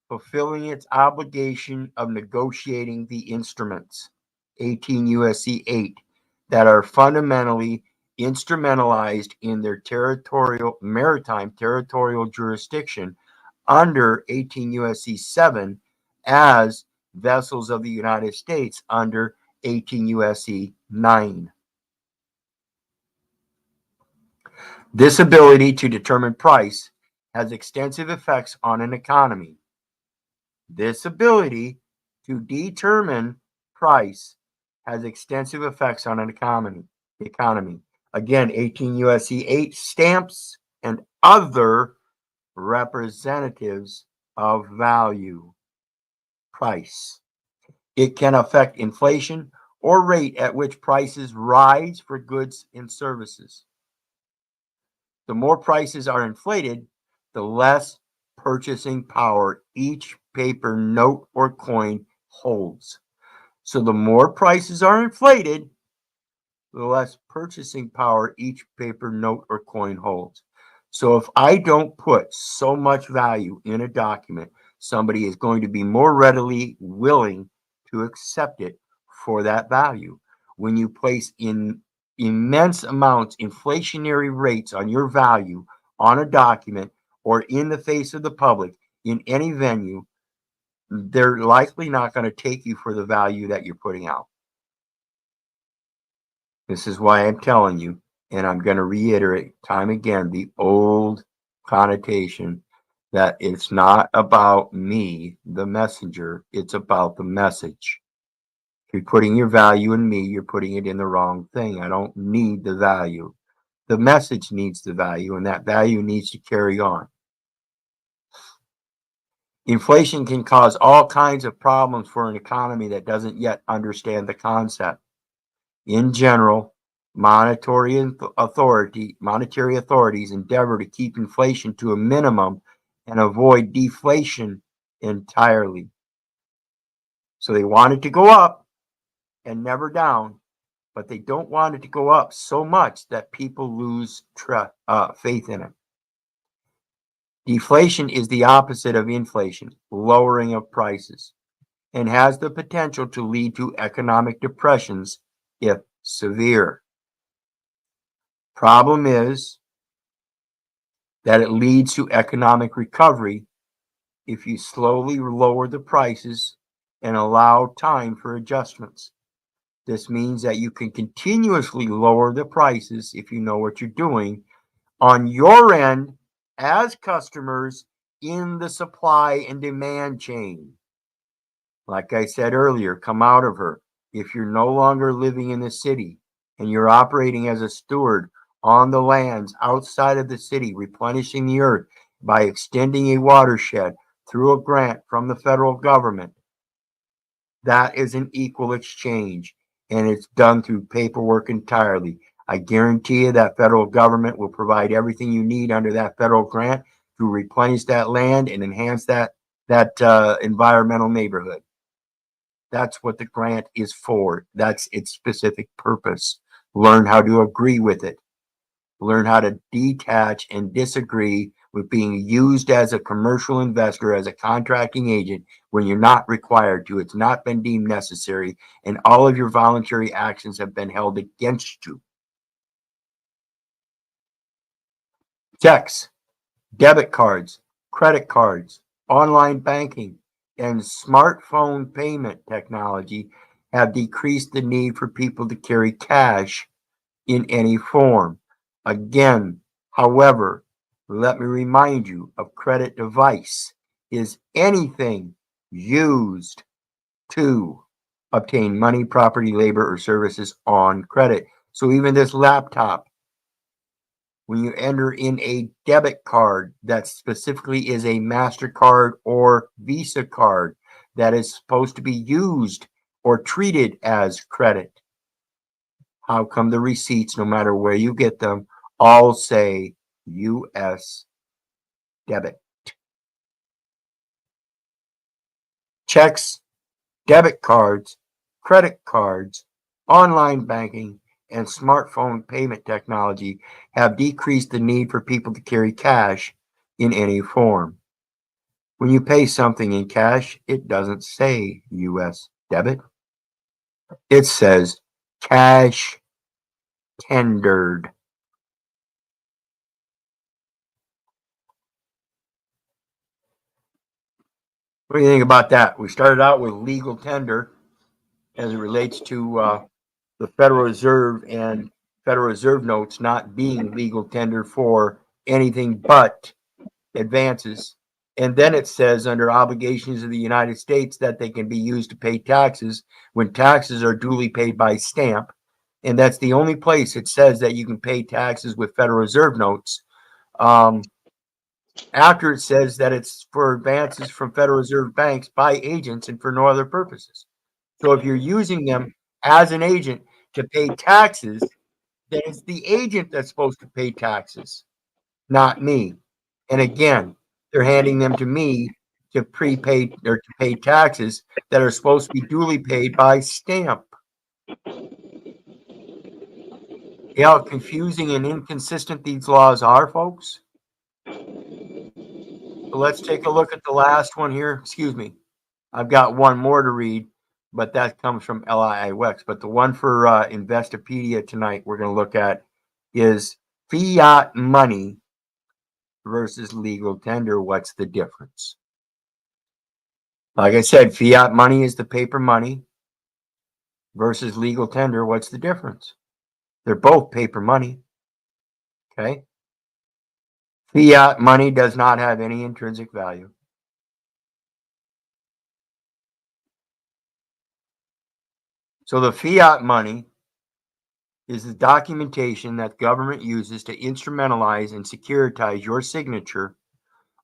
fulfilling its obligation of negotiating the instruments, 18 U.S.C. 8, that are fundamentally instrumentalized in their maritime territorial jurisdiction under 18 U.S.C. 7 as vessels of the United States under 18 U.S.C. 9. This ability to determine price has extensive effects on an economy. This ability to determine price has extensive effects on an economy. Again, 18 USC 8 stamps and other representatives of value. Price. It can affect inflation or rate at which prices rise for goods and services. The more prices are inflated, the less purchasing power each paper note or coin holds. So the more prices are inflated, the less purchasing power each paper note or coin holds. So if I don't put so much value in a document, somebody is going to be more readily willing to accept it for that value. When you place in immense amounts, inflationary rates on your value on a document or in the face of the public in any venue, they're likely not going to take you for the value that you're putting out. This is why I'm telling you, and I'm going to reiterate time again, the old connotation that it's not about me, the messenger, it's about the message. If you're putting your value in me, you're putting it in the wrong thing. I don't need the value. The message needs the value, and that value needs to carry on. Inflation can cause all kinds of problems for an economy that doesn't yet understand the concept. In general, monetary authorities endeavor to keep inflation to a minimum and avoid deflation entirely. So they want it to go up and never down, but they don't want it to go up so much that people lose faith in it. Deflation is the opposite of inflation, lowering of prices, and has the potential to lead to economic depressions if severe. Problem is that it leads to economic recovery if you slowly lower the prices and allow time for adjustments. This means that you can continuously lower the prices if you know what you're doing on your end as customers in the supply and demand chain. Like I said earlier, come out of her. If you're no longer living in the city and you're operating as a steward on the lands outside of the city, replenishing the earth by extending a watershed through a grant from the federal government, that is an equal exchange, and it's done through paperwork entirely. I guarantee you that federal government will provide everything you need under that federal grant to replenish that land and enhance that environmental neighborhood. That's what the grant is for. That's its specific purpose. Learn how to agree with it. Learn how to detach and disagree with being used as a commercial investor, as a contracting agent, when you're not required to. It's not been deemed necessary, and all of your voluntary actions have been held against you. Checks, debit cards, credit cards, online banking, and smartphone payment technology have decreased the need for people to carry cash in any form. Again, however, let me remind you, a credit device is anything used to obtain money, property, labor, or services on credit. So even this laptop, when you enter in a debit card that specifically is a MasterCard or Visa card that is supposed to be used or treated as credit, how come the receipts, no matter where you get them, all say U.S. debit? Checks, debit cards, credit cards, online banking, and smartphone payment technology have decreased the need for people to carry cash in any form. When you pay something in cash, it doesn't say U.S. debit. It says cash tendered. What do you think about that? We started out with legal tender as it relates to the Federal Reserve and Federal Reserve notes not being legal tender for anything but advances. And then it says under obligations of the United States that they can be used to pay taxes when taxes are duly paid by stamp. And that's the only place it says that you can pay taxes with Federal Reserve notes. After it says that it's for advances from Federal Reserve banks by agents and for no other purposes. So if you're using them as an agent to pay taxes, then it's the agent that's supposed to pay taxes, not me. And again, they're handing them to me to prepay or to pay taxes that are supposed to be duly paid by stamp. See how confusing and inconsistent these laws are, folks? So let's take a look at the last one here. Excuse me. I've got one more to read, but that comes from LIIWEX. But the one for Investopedia tonight we're going to look at is fiat money versus legal tender. What's the difference? Like I said, fiat money is the paper money versus legal tender. What's the difference? They're both paper money. Okay. Fiat money does not have any intrinsic value. So the fiat money is the documentation that government uses to instrumentalize and securitize your signature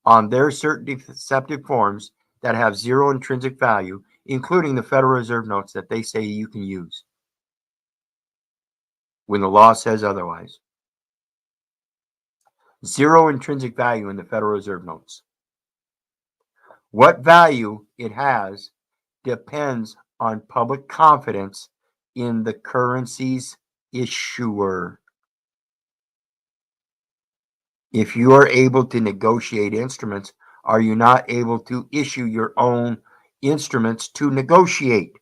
on their certain deceptive forms that have zero intrinsic value, including the Federal Reserve notes that they say you can use when the law says otherwise. Zero intrinsic value in the Federal Reserve notes. What value it has depends on public confidence in the currency's issuer. If you are able to negotiate instruments, are you not able to issue your own instruments to negotiate?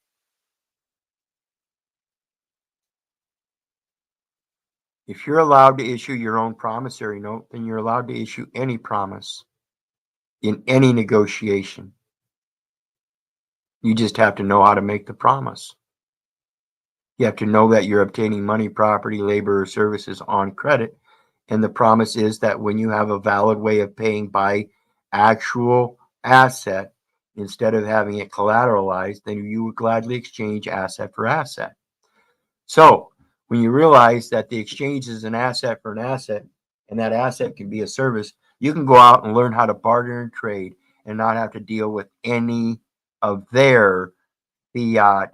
If you're allowed to issue your own promissory note, then you're allowed to issue any promise in any negotiation. You just have to know how to make the promise. You have to know that you're obtaining money, property, labor, or services on credit. And the promise is that when you have a valid way of paying by actual asset, instead of having it collateralized, then you would gladly exchange asset for asset. So when you realize that the exchange is an asset for an asset, and that asset can be a service, you can go out and learn how to barter and trade and not have to deal with any of their fiat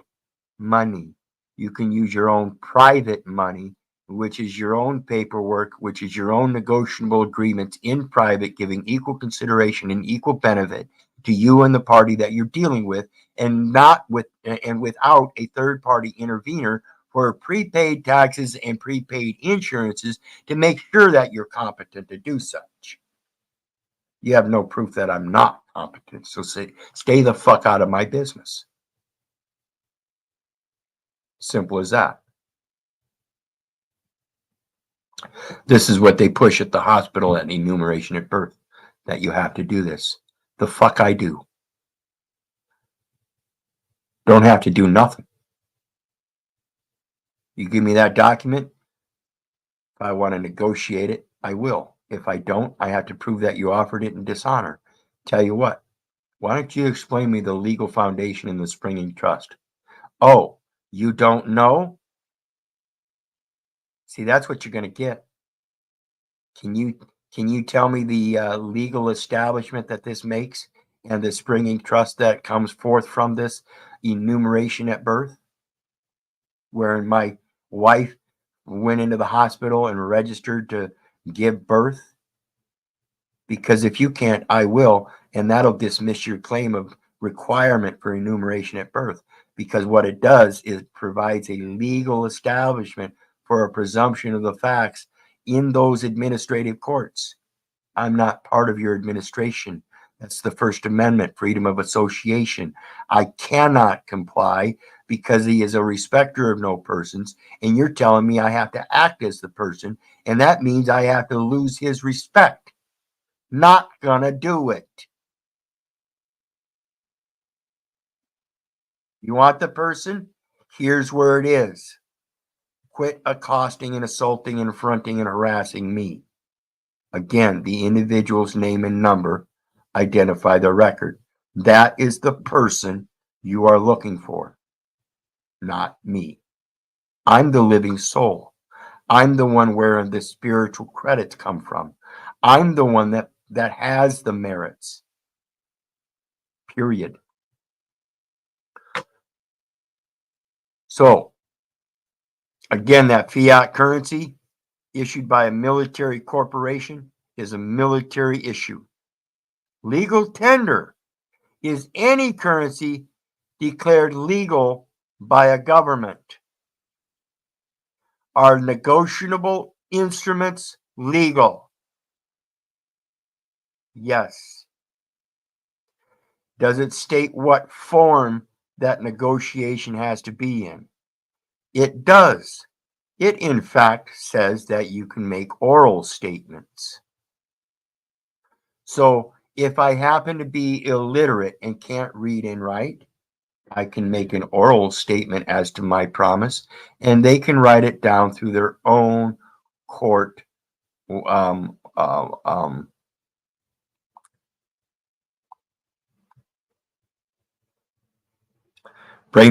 money. You can use your own private money, which is your own paperwork, which is your own negotiable agreements in private, giving equal consideration and equal benefit to you and the party that you're dealing with, and not with and without a third party intervener for prepaid taxes and prepaid insurances to make sure that you're competent to do such. You have no proof that I'm not competent, so stay the fuck out of my business. Simple as that. This is what they push at the hospital at enumeration at birth, that you have to do this. The fuck I do. Don't have to do nothing. You give me that document, if I want to negotiate it, I will. If I don't, I have to prove that you offered it in dishonor. Tell you what, why don't you explain me the legal foundation in the springing trust? Oh, you don't know? See, that's what you're going to get. Can you tell me the legal establishment that this makes and the springing trust that comes forth from this enumeration at birth? Wherein my wife went into the hospital and registered to give birth? Because if you can't, I will, and that'll dismiss your claim of requirement for enumeration at birth. Because what it does is provides a legal establishment for a presumption of the facts in those administrative courts. I'm not part of your administration. That's the First Amendment, freedom of association. I cannot comply because he is a respecter of no persons, and you're telling me I have to act as the person, and that means I have to lose his respect. Not gonna do it. You want the person? Here's where it is. Quit accosting and assaulting and affronting and harassing me. Again, the individual's name and number identify the record. That is the person you are looking for, not me. I'm the living soul. I'm the one where the spiritual credits come from. I'm the one that has the merits. Period. So, again, that fiat currency issued by a military corporation is a military issue. Legal tender is any currency declared legal by a government. Are negotiable instruments legal? Yes. Does it state what form that negotiation has to be in? It does. It, in fact, says that you can make oral statements. So if I happen to be illiterate and can't read and write, I can make an oral statement as to my promise, and they can write it down through their own court brain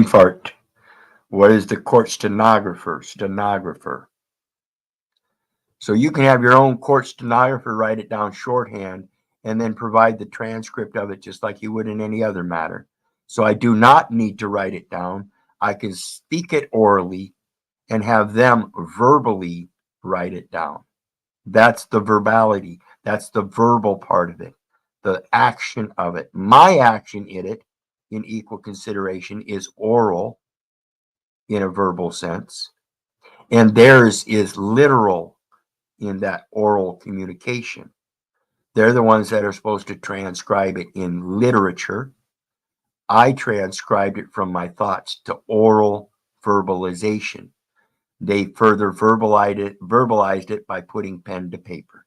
fart. What is the court stenographer? So you can have your own court stenographer write it down shorthand and then provide the transcript of it just like you would in any other matter. So I do not need to write it down. I can speak it orally and have them verbally write it down. That's the verbality. That's the verbal part of it, the action of it. My action in it, in equal consideration, is oral in a verbal sense, and theirs is literal in that oral communication. They're the ones that are supposed to transcribe it in literature. I transcribed it from my thoughts to oral verbalization. They further verbalized it by putting pen to paper.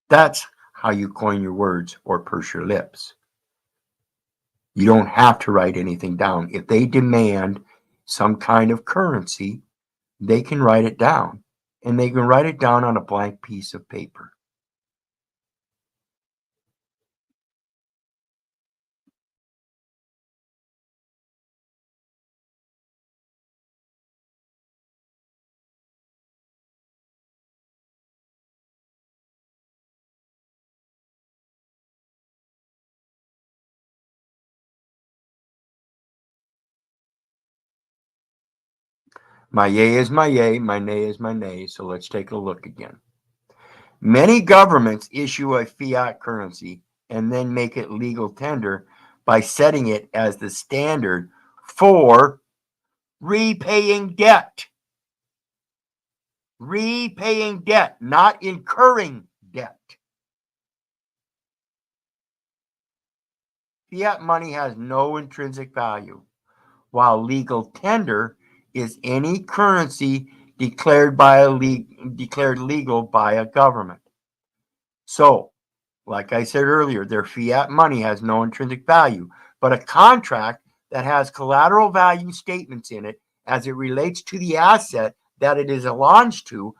That's how you coin your words or purse your lips. You don't have to write anything down. If they demand some kind of currency, they can write it down, and they can write it down on a blank piece of paper. My yay is my yay, my nay is my nay. So let's take a look again. Many governments issue a fiat currency and then make it legal tender by setting it as the standard for repaying debt. Repaying debt, not incurring debt. Fiat money has no intrinsic value, while legal tender is any currency declared legal by a government. So, like I said earlier, their fiat money has no intrinsic value, but a contract that has collateral value statements in it as it relates to the asset that it is allotted to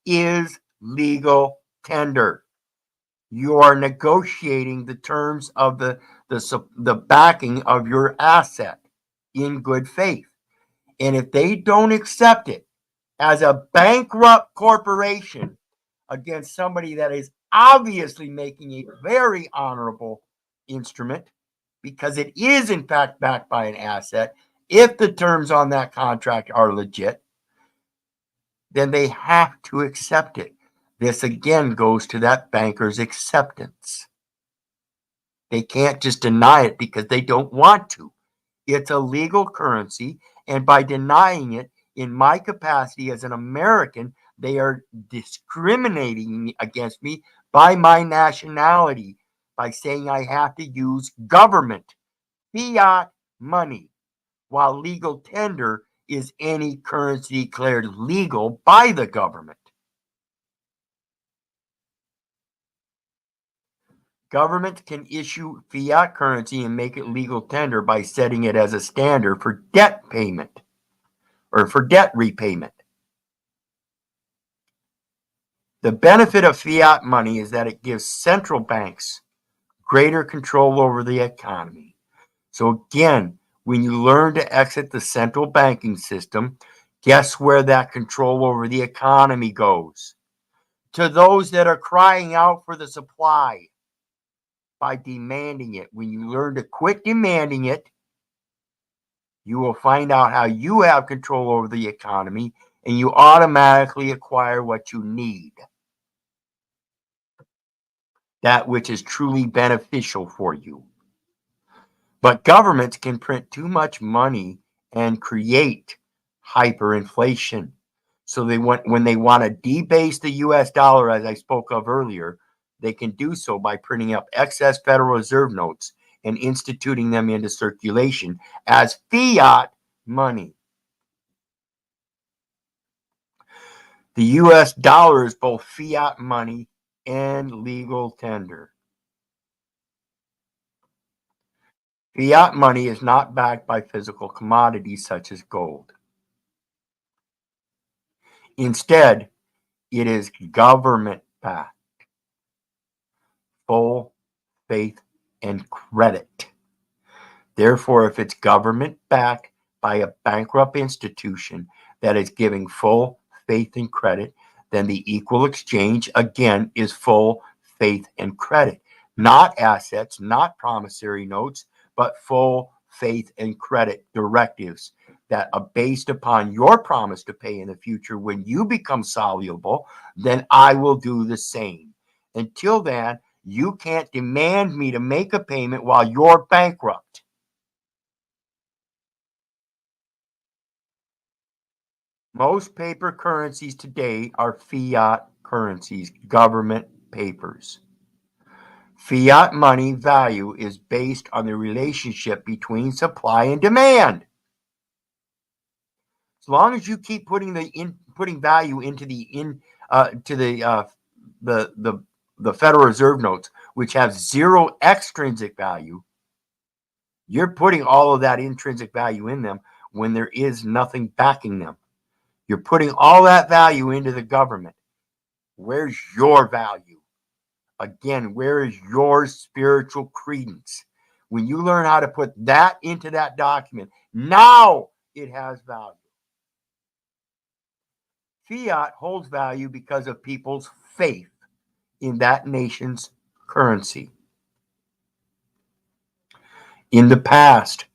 is legal tender. You are negotiating the terms of the backing of your asset in good faith. And if they don't accept it as a bankrupt corporation against somebody that is obviously making a very honorable instrument, because it is in fact backed by an asset, if the terms on that contract are legit, then they have to accept it. This again goes to that banker's acceptance. They can't just deny it because they don't want to. It's a legal currency, and by denying it, in my capacity as an American, they are discriminating against me by my nationality, by saying I have to use government, fiat money, while legal tender is any currency declared legal by the government. Government can issue fiat currency and make it legal tender by setting it as a standard for debt payment or for debt repayment. The benefit of fiat money is that it gives central banks greater control over the economy. So again, when you learn to exit the central banking system, guess where that control over the economy goes? To those that are crying out for the supply by demanding it. When you learn to quit demanding it, you will find out how you have control over the economy and you automatically acquire what you need. That which is truly beneficial for you. But governments can print too much money and create hyperinflation. So when they want to debase the US dollar, as I spoke of earlier, they can do so by printing up excess Federal Reserve notes and instituting them into circulation as fiat money. The US dollar is both fiat money and legal tender. Fiat money is not backed by physical commodities such as gold. Instead, it is government-backed. Full faith and credit. Therefore, if it's government-backed by a bankrupt institution that is giving full faith and credit, then the equal exchange, again, is full faith and credit. Not assets, not promissory notes, but full faith and credit directives that are based upon your promise to pay in the future. When you become soluble, then I will do the same. Until then, you can't demand me to make a payment while you're bankrupt. Most paper currencies today are fiat currencies, government papers. Fiat money value is based on the relationship between supply and demand. As long as you keep putting value into the Federal Reserve notes, which have zero extrinsic value, you're putting all of that intrinsic value in them when there is nothing backing them. You're putting all that value into the government. Where's your value? Again, where is your spiritual credence? When you learn how to put that into that document, now it has value. Fiat holds value because of people's faith in that nation's currency. In the past,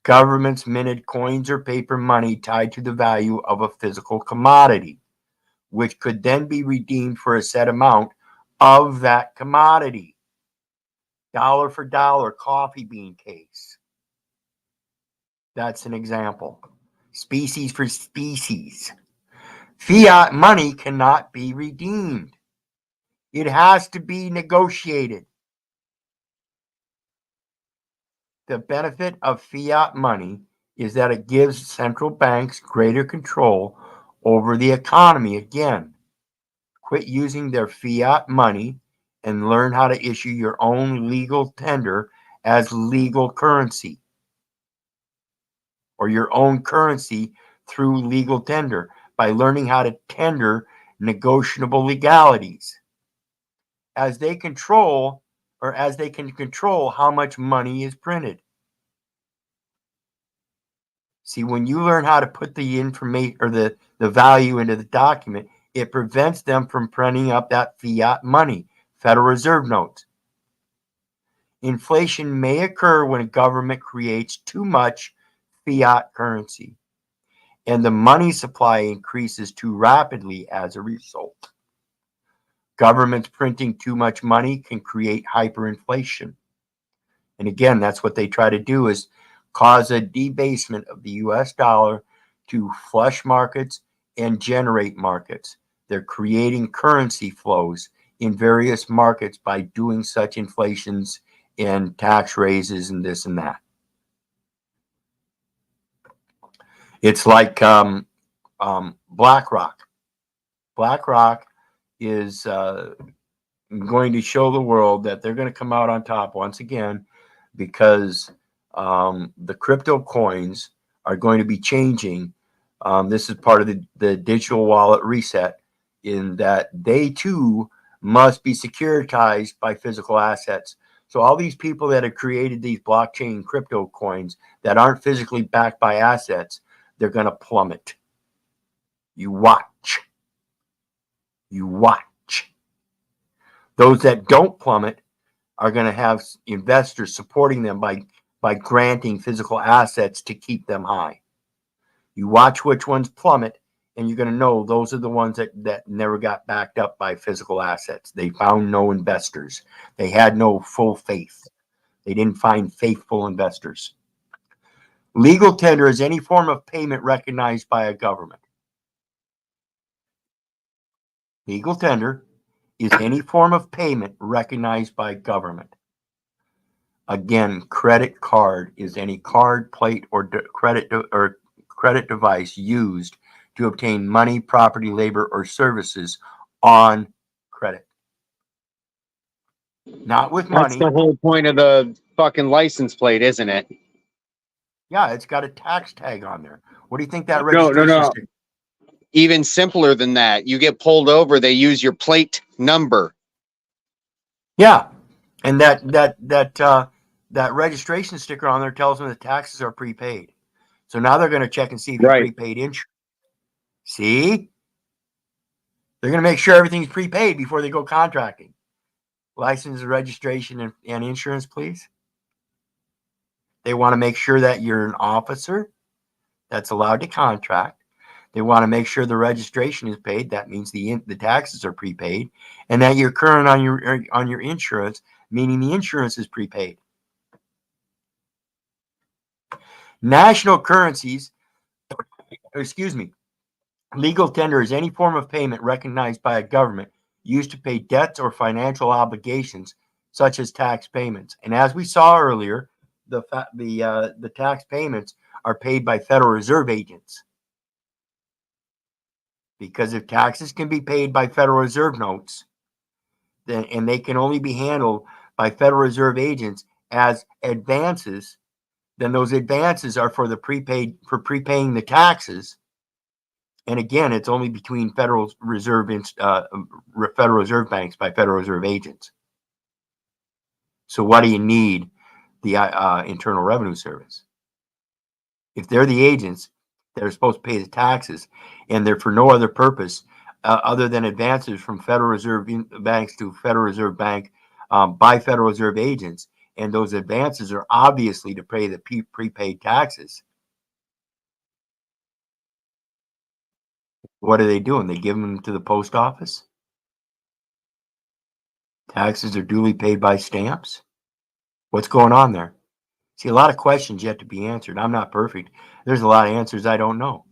governments minted coins or paper money tied to the value of a physical commodity, which could then be redeemed for a set amount of that commodity. Dollar for dollar coffee bean case. That's an example. Species for species. Fiat money cannot be redeemed. It has to be negotiated. The benefit of fiat money is that it gives central banks greater control over the economy. Again, quit using their fiat money and learn how to issue your own legal tender as legal currency, or your own currency through legal tender by learning how to tender negotiable legalities as they can control how much money is printed. See, when you learn how to put the information or the value into the document, it prevents them from printing up that fiat money, Federal Reserve notes. Inflation may occur when a government creates too much fiat currency, and the money supply increases too rapidly as a result. Governments printing too much money can create hyperinflation. And again, that's what they try to do, is cause a debasement of the US dollar to flush markets and generate markets. They're creating currency flows in various markets by doing such inflations and tax raises and this and that. It's like BlackRock. BlackRock is going to show the world that they're going to come out on top once again, because the crypto coins are going to be changing This is part of the digital wallet reset, in that they too must be securitized by physical assets. So all these people that have created these blockchain crypto coins that aren't physically backed by assets, they're going to plummet. You watch. You watch. Those that don't plummet are going to have investors supporting them by granting physical assets to keep them high. You watch which ones plummet, and you're going to know those are the ones that never got backed up by physical assets. They found no investors. They had no full faith. They didn't find faithful investors. Legal tender is any form of payment recognized by a government. Legal tender is any form of payment recognized by government. Again, credit card is any card, plate, or credit device used to obtain money, property, labor, or services on credit. Not with That's money. the whole point of the fucking license plate, isn't it? Yeah, it's got a tax tag on there. What do you think that No. registration sticker? Even simpler than that. You get pulled over, they use your plate number. Yeah, and that registration sticker on there tells them the taxes are prepaid. So now they're going to check and see if you prepaid insurance. See? They're going to make sure everything's prepaid before they go contracting. License, registration, and insurance, please. They want to make sure that you're an officer that's allowed to contract. They want to make sure the registration is paid. That means the taxes are prepaid, and that you're current on your insurance, meaning the insurance is prepaid. National currencies, legal tender is any form of payment recognized by a government used to pay debts or financial obligations, such as tax payments. And as we saw earlier, the tax payments are paid by Federal Reserve agents. Because if taxes can be paid by Federal Reserve notes, then and they can only be handled by Federal Reserve agents as advances, then those advances are for prepaying the taxes. And again, it's only between Federal Reserve banks by Federal Reserve agents. So what do you need the Internal Revenue Service? If they're the agents that are supposed to pay the taxes, and they're for no other purpose other than advances from Federal Reserve banks to Federal Reserve Bank by Federal Reserve agents, and those advances are obviously to pay the prepaid taxes, what are they doing? They give them to the post office? Taxes are duly paid by stamps? What's going on there? See, a lot of questions yet to be answered. I'm not perfect. There's a lot of answers I don't know.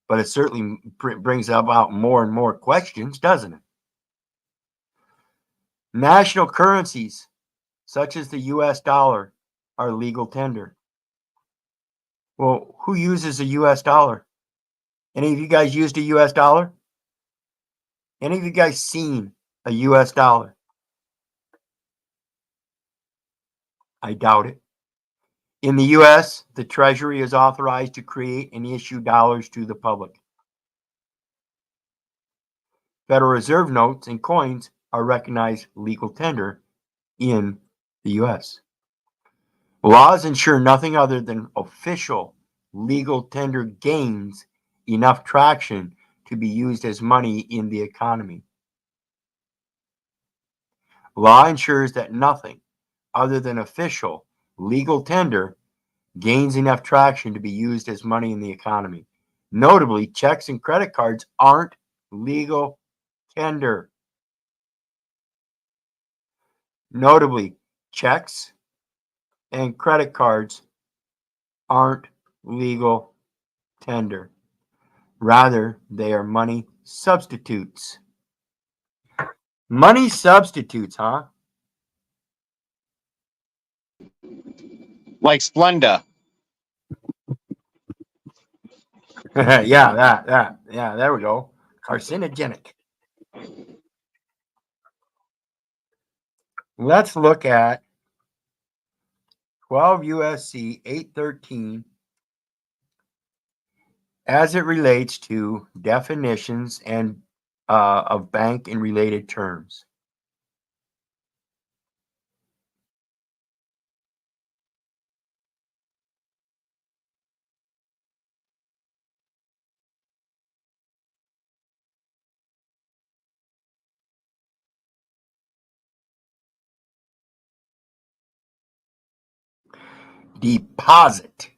But it certainly brings about more and more questions, doesn't it? National currencies, such as the US dollar, are legal tender. Well, who uses a US dollar? Any of you guys used a US dollar? Any of you guys seen a US dollar? I doubt it. In the US, the Treasury is authorized to create and issue dollars to the public. Federal Reserve notes and coins are recognized legal tender in the US. Laws ensure nothing other than official legal tender gains enough traction to be used as money in the economy. Law ensures that nothing other than official legal tender gains enough traction to be used as money in the economy. Notably, checks and credit cards aren't legal tender. Notably, checks and credit cards aren't legal tender. Rather, they are money substitutes. Money substitutes, huh? Like Splenda. Yeah, there we go. Carcinogenic. Let's look at 12 USC 813 as it relates to definitions and of bank and related terms. Deposit.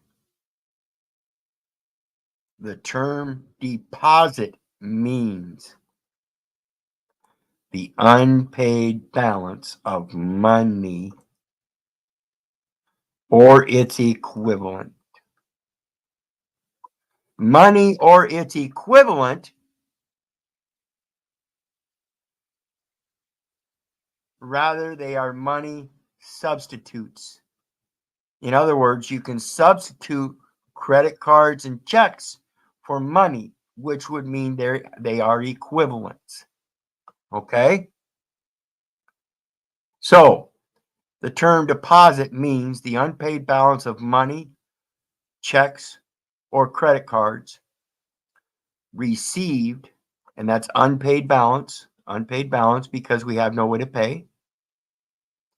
The term deposit means the unpaid balance of money or its equivalent. Money or its equivalent, rather, they are money substitutes. In other words, you can substitute credit cards and checks for money, which would mean they are equivalents. Okay? So, the term deposit means the unpaid balance of money, checks, or credit cards received, and that's unpaid balance because we have no way to pay.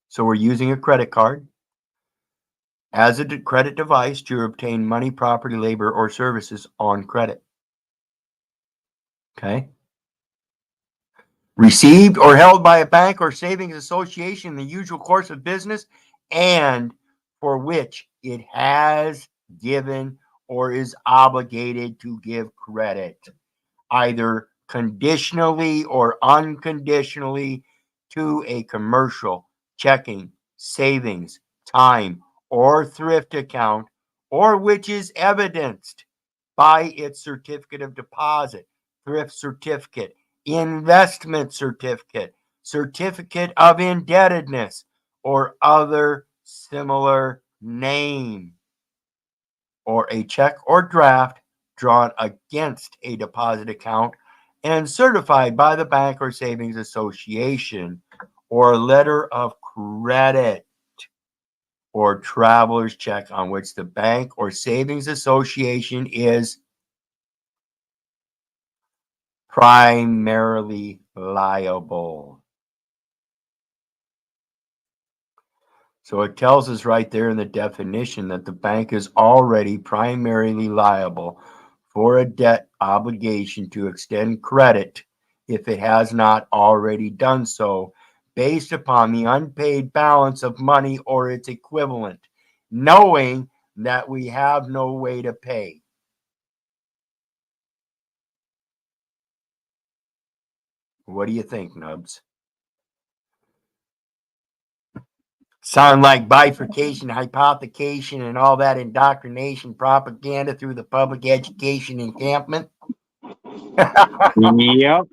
So we're using a credit card as a credit device to obtain money, property, labor, or services on credit. Okay? Received or held by a bank or savings association in the usual course of business, and for which it has given or is obligated to give credit, either conditionally or unconditionally, to a commercial, checking, savings, time, or thrift account, or which is evidenced by its certificate of deposit, thrift certificate, investment certificate, certificate of indebtedness, or other similar name, or a check or draft drawn against a deposit account and certified by the bank or savings association, or a letter of credit or traveler's check on which the bank or savings association is primarily liable. So it tells us right there in the definition that the bank is already primarily liable for a debt obligation to extend credit if it has not already done so, based upon the unpaid balance of money or its equivalent, knowing that we have no way to pay. What do you think, Nubs? Sound like bifurcation, hypothecation, and all that indoctrination propaganda through the public education encampment? Yep.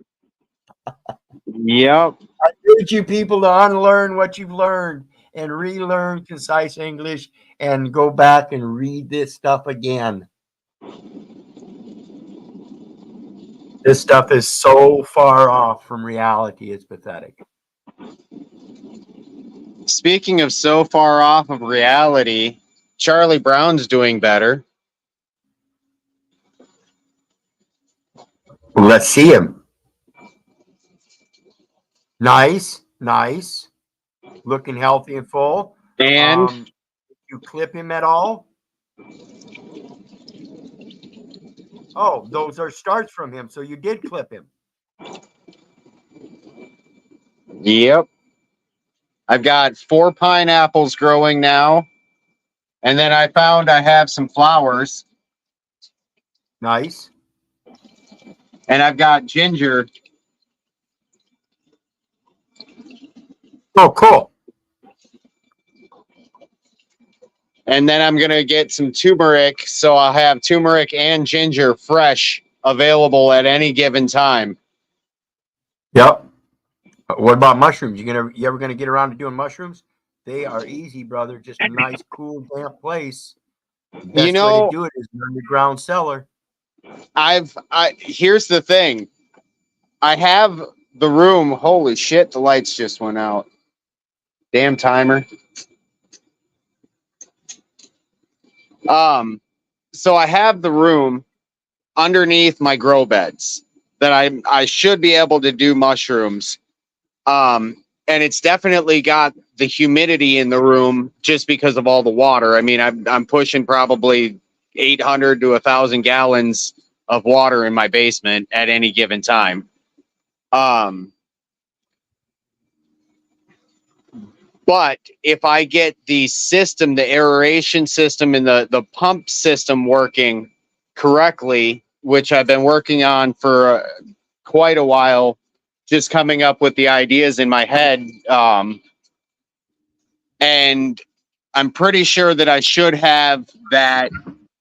Yep. I urge you people to unlearn what you've learned and relearn concise English and go back and read this stuff again. This stuff is so far off from reality, it's pathetic. Speaking of so far off of reality, Charlie Brown's doing better. Let's see him. Nice, nice. Looking healthy and full. And You clip him at all? Oh, those are starts from him. So you did clip him. yep. I've got 4 pineapples growing now. And then I found I have some flowers. Nice. And I've got ginger. Oh, cool. And then I'm going to get some turmeric. So I'll have turmeric and ginger fresh available at any given time. Yep. What about mushrooms? You ever gonna get around to doing mushrooms? They are easy, brother. Just a nice, cool, damp place. The best way to do it is an underground cellar. Here's the thing. I have the room. Holy shit, the lights just went out. Damn timer. So I have the room underneath my grow beds that I should be able to do mushrooms. And it's definitely got the humidity in the room just because of all the water. I mean, I'm pushing probably 800 to 1,000 gallons of water in my basement at any given time. But if I get the system, the aeration system and the pump system working correctly, which I've been working on for quite a while, just coming up with the ideas in my head. And I'm pretty sure that I should have that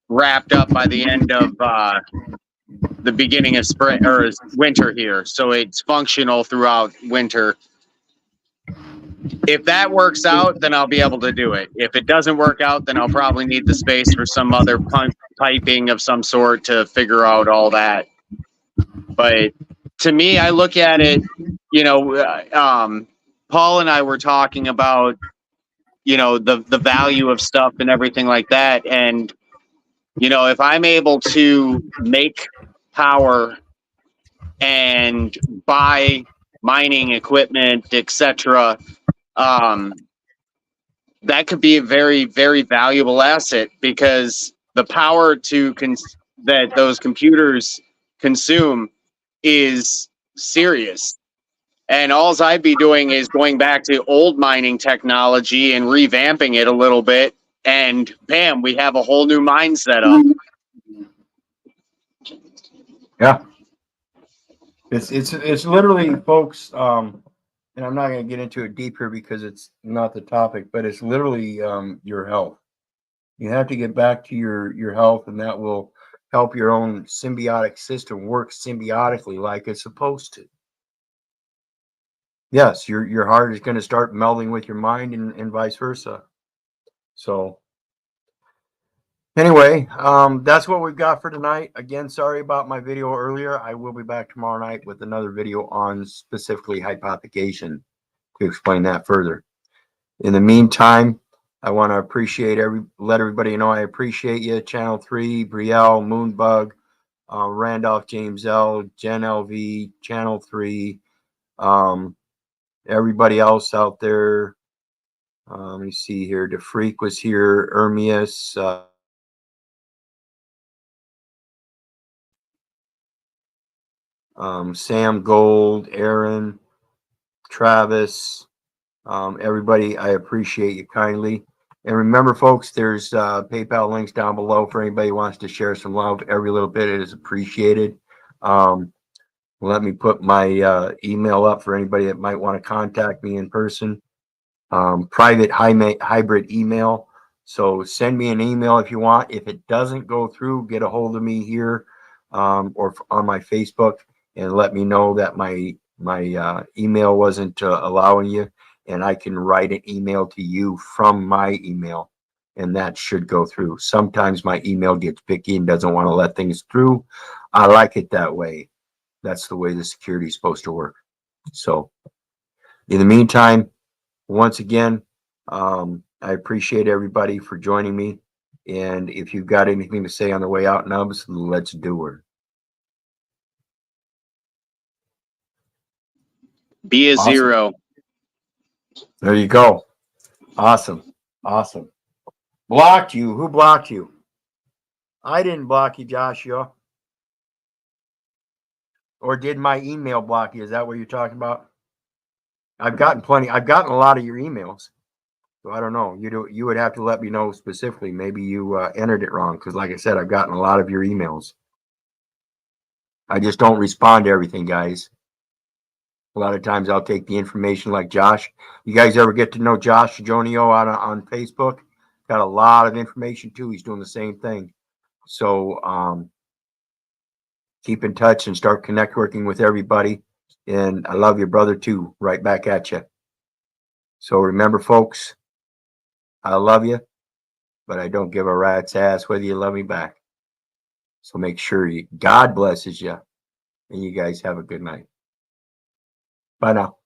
wrapped up by the end of the beginning of spring or winter here. So it's functional throughout winter. If that works out, then I'll be able to do it. If it doesn't work out, then I'll probably need the space for some other piping of some sort to figure out all that. But to me, I look at it, you know, Paul and I were talking about, you know, the value of stuff and everything like that. And, you know, if I'm able to make power and buy mining equipment, etc., that could be a very, very valuable asset, because the power that those computers consume is serious. And all I'd be doing is going back to old mining technology and revamping it a little bit, and bam, we have a whole new mine set up. Yeah. It's literally, folks, and I'm not going to get into it deeper because it's not the topic, but it's literally your health. You have to get back to your health, and that will help your own symbiotic system work symbiotically like it's supposed to. Yes, your heart is going to start melding with your mind, and vice versa. So anyway, that's what we've got for tonight. Again, sorry about my video earlier. I will be back tomorrow night with another video on specifically hypothecation to explain that further. In the meantime, I want to let everybody know I appreciate you. Channel 3, Brielle, Moonbug, Randolph James L, Jen LV, Channel 3, everybody else out there. Let me see here. DeFreak was here. Ermias. Sam Gold, Aaron, Travis, everybody, I appreciate you kindly. And remember, folks, there's PayPal links down below for anybody who wants to share some love. Every little bit is appreciated. Let me put my email up for anybody that might want to contact me in person. Private hybrid email. So send me an email if you want. If it doesn't go through, get a hold of me here or on my Facebook and let me know that my email wasn't allowing you, and I can write an email to you from my email, and that should go through. Sometimes my email gets picky and doesn't want to let things through. I like it that way. That's the way the security is supposed to work. So in the meantime, once again, I appreciate everybody for joining me. And if you've got anything to say on the way out, Nubs, let's do it. Be a Awesome. zero. There you go. Awesome. Awesome. Blocked you. Who blocked you? I didn't block you, Joshua. Or did my email block you? Is that what you're talking about? I've gotten a lot of your emails. So I don't know. You would have to let me know specifically. Maybe you entered it wrong, because like I said, I've gotten a lot of your emails. I just don't respond to everything, guys. A lot of times I'll take the information like Josh. You guys ever get to know Josh Jonio on Facebook? Got a lot of information too. He's doing the same thing. So keep in touch and start working with everybody. And I love your brother too. Right back at you. So remember, folks, I love you, but I don't give a rat's ass whether you love me back. So make sure God blesses you, and you guys have a good night. Bye now.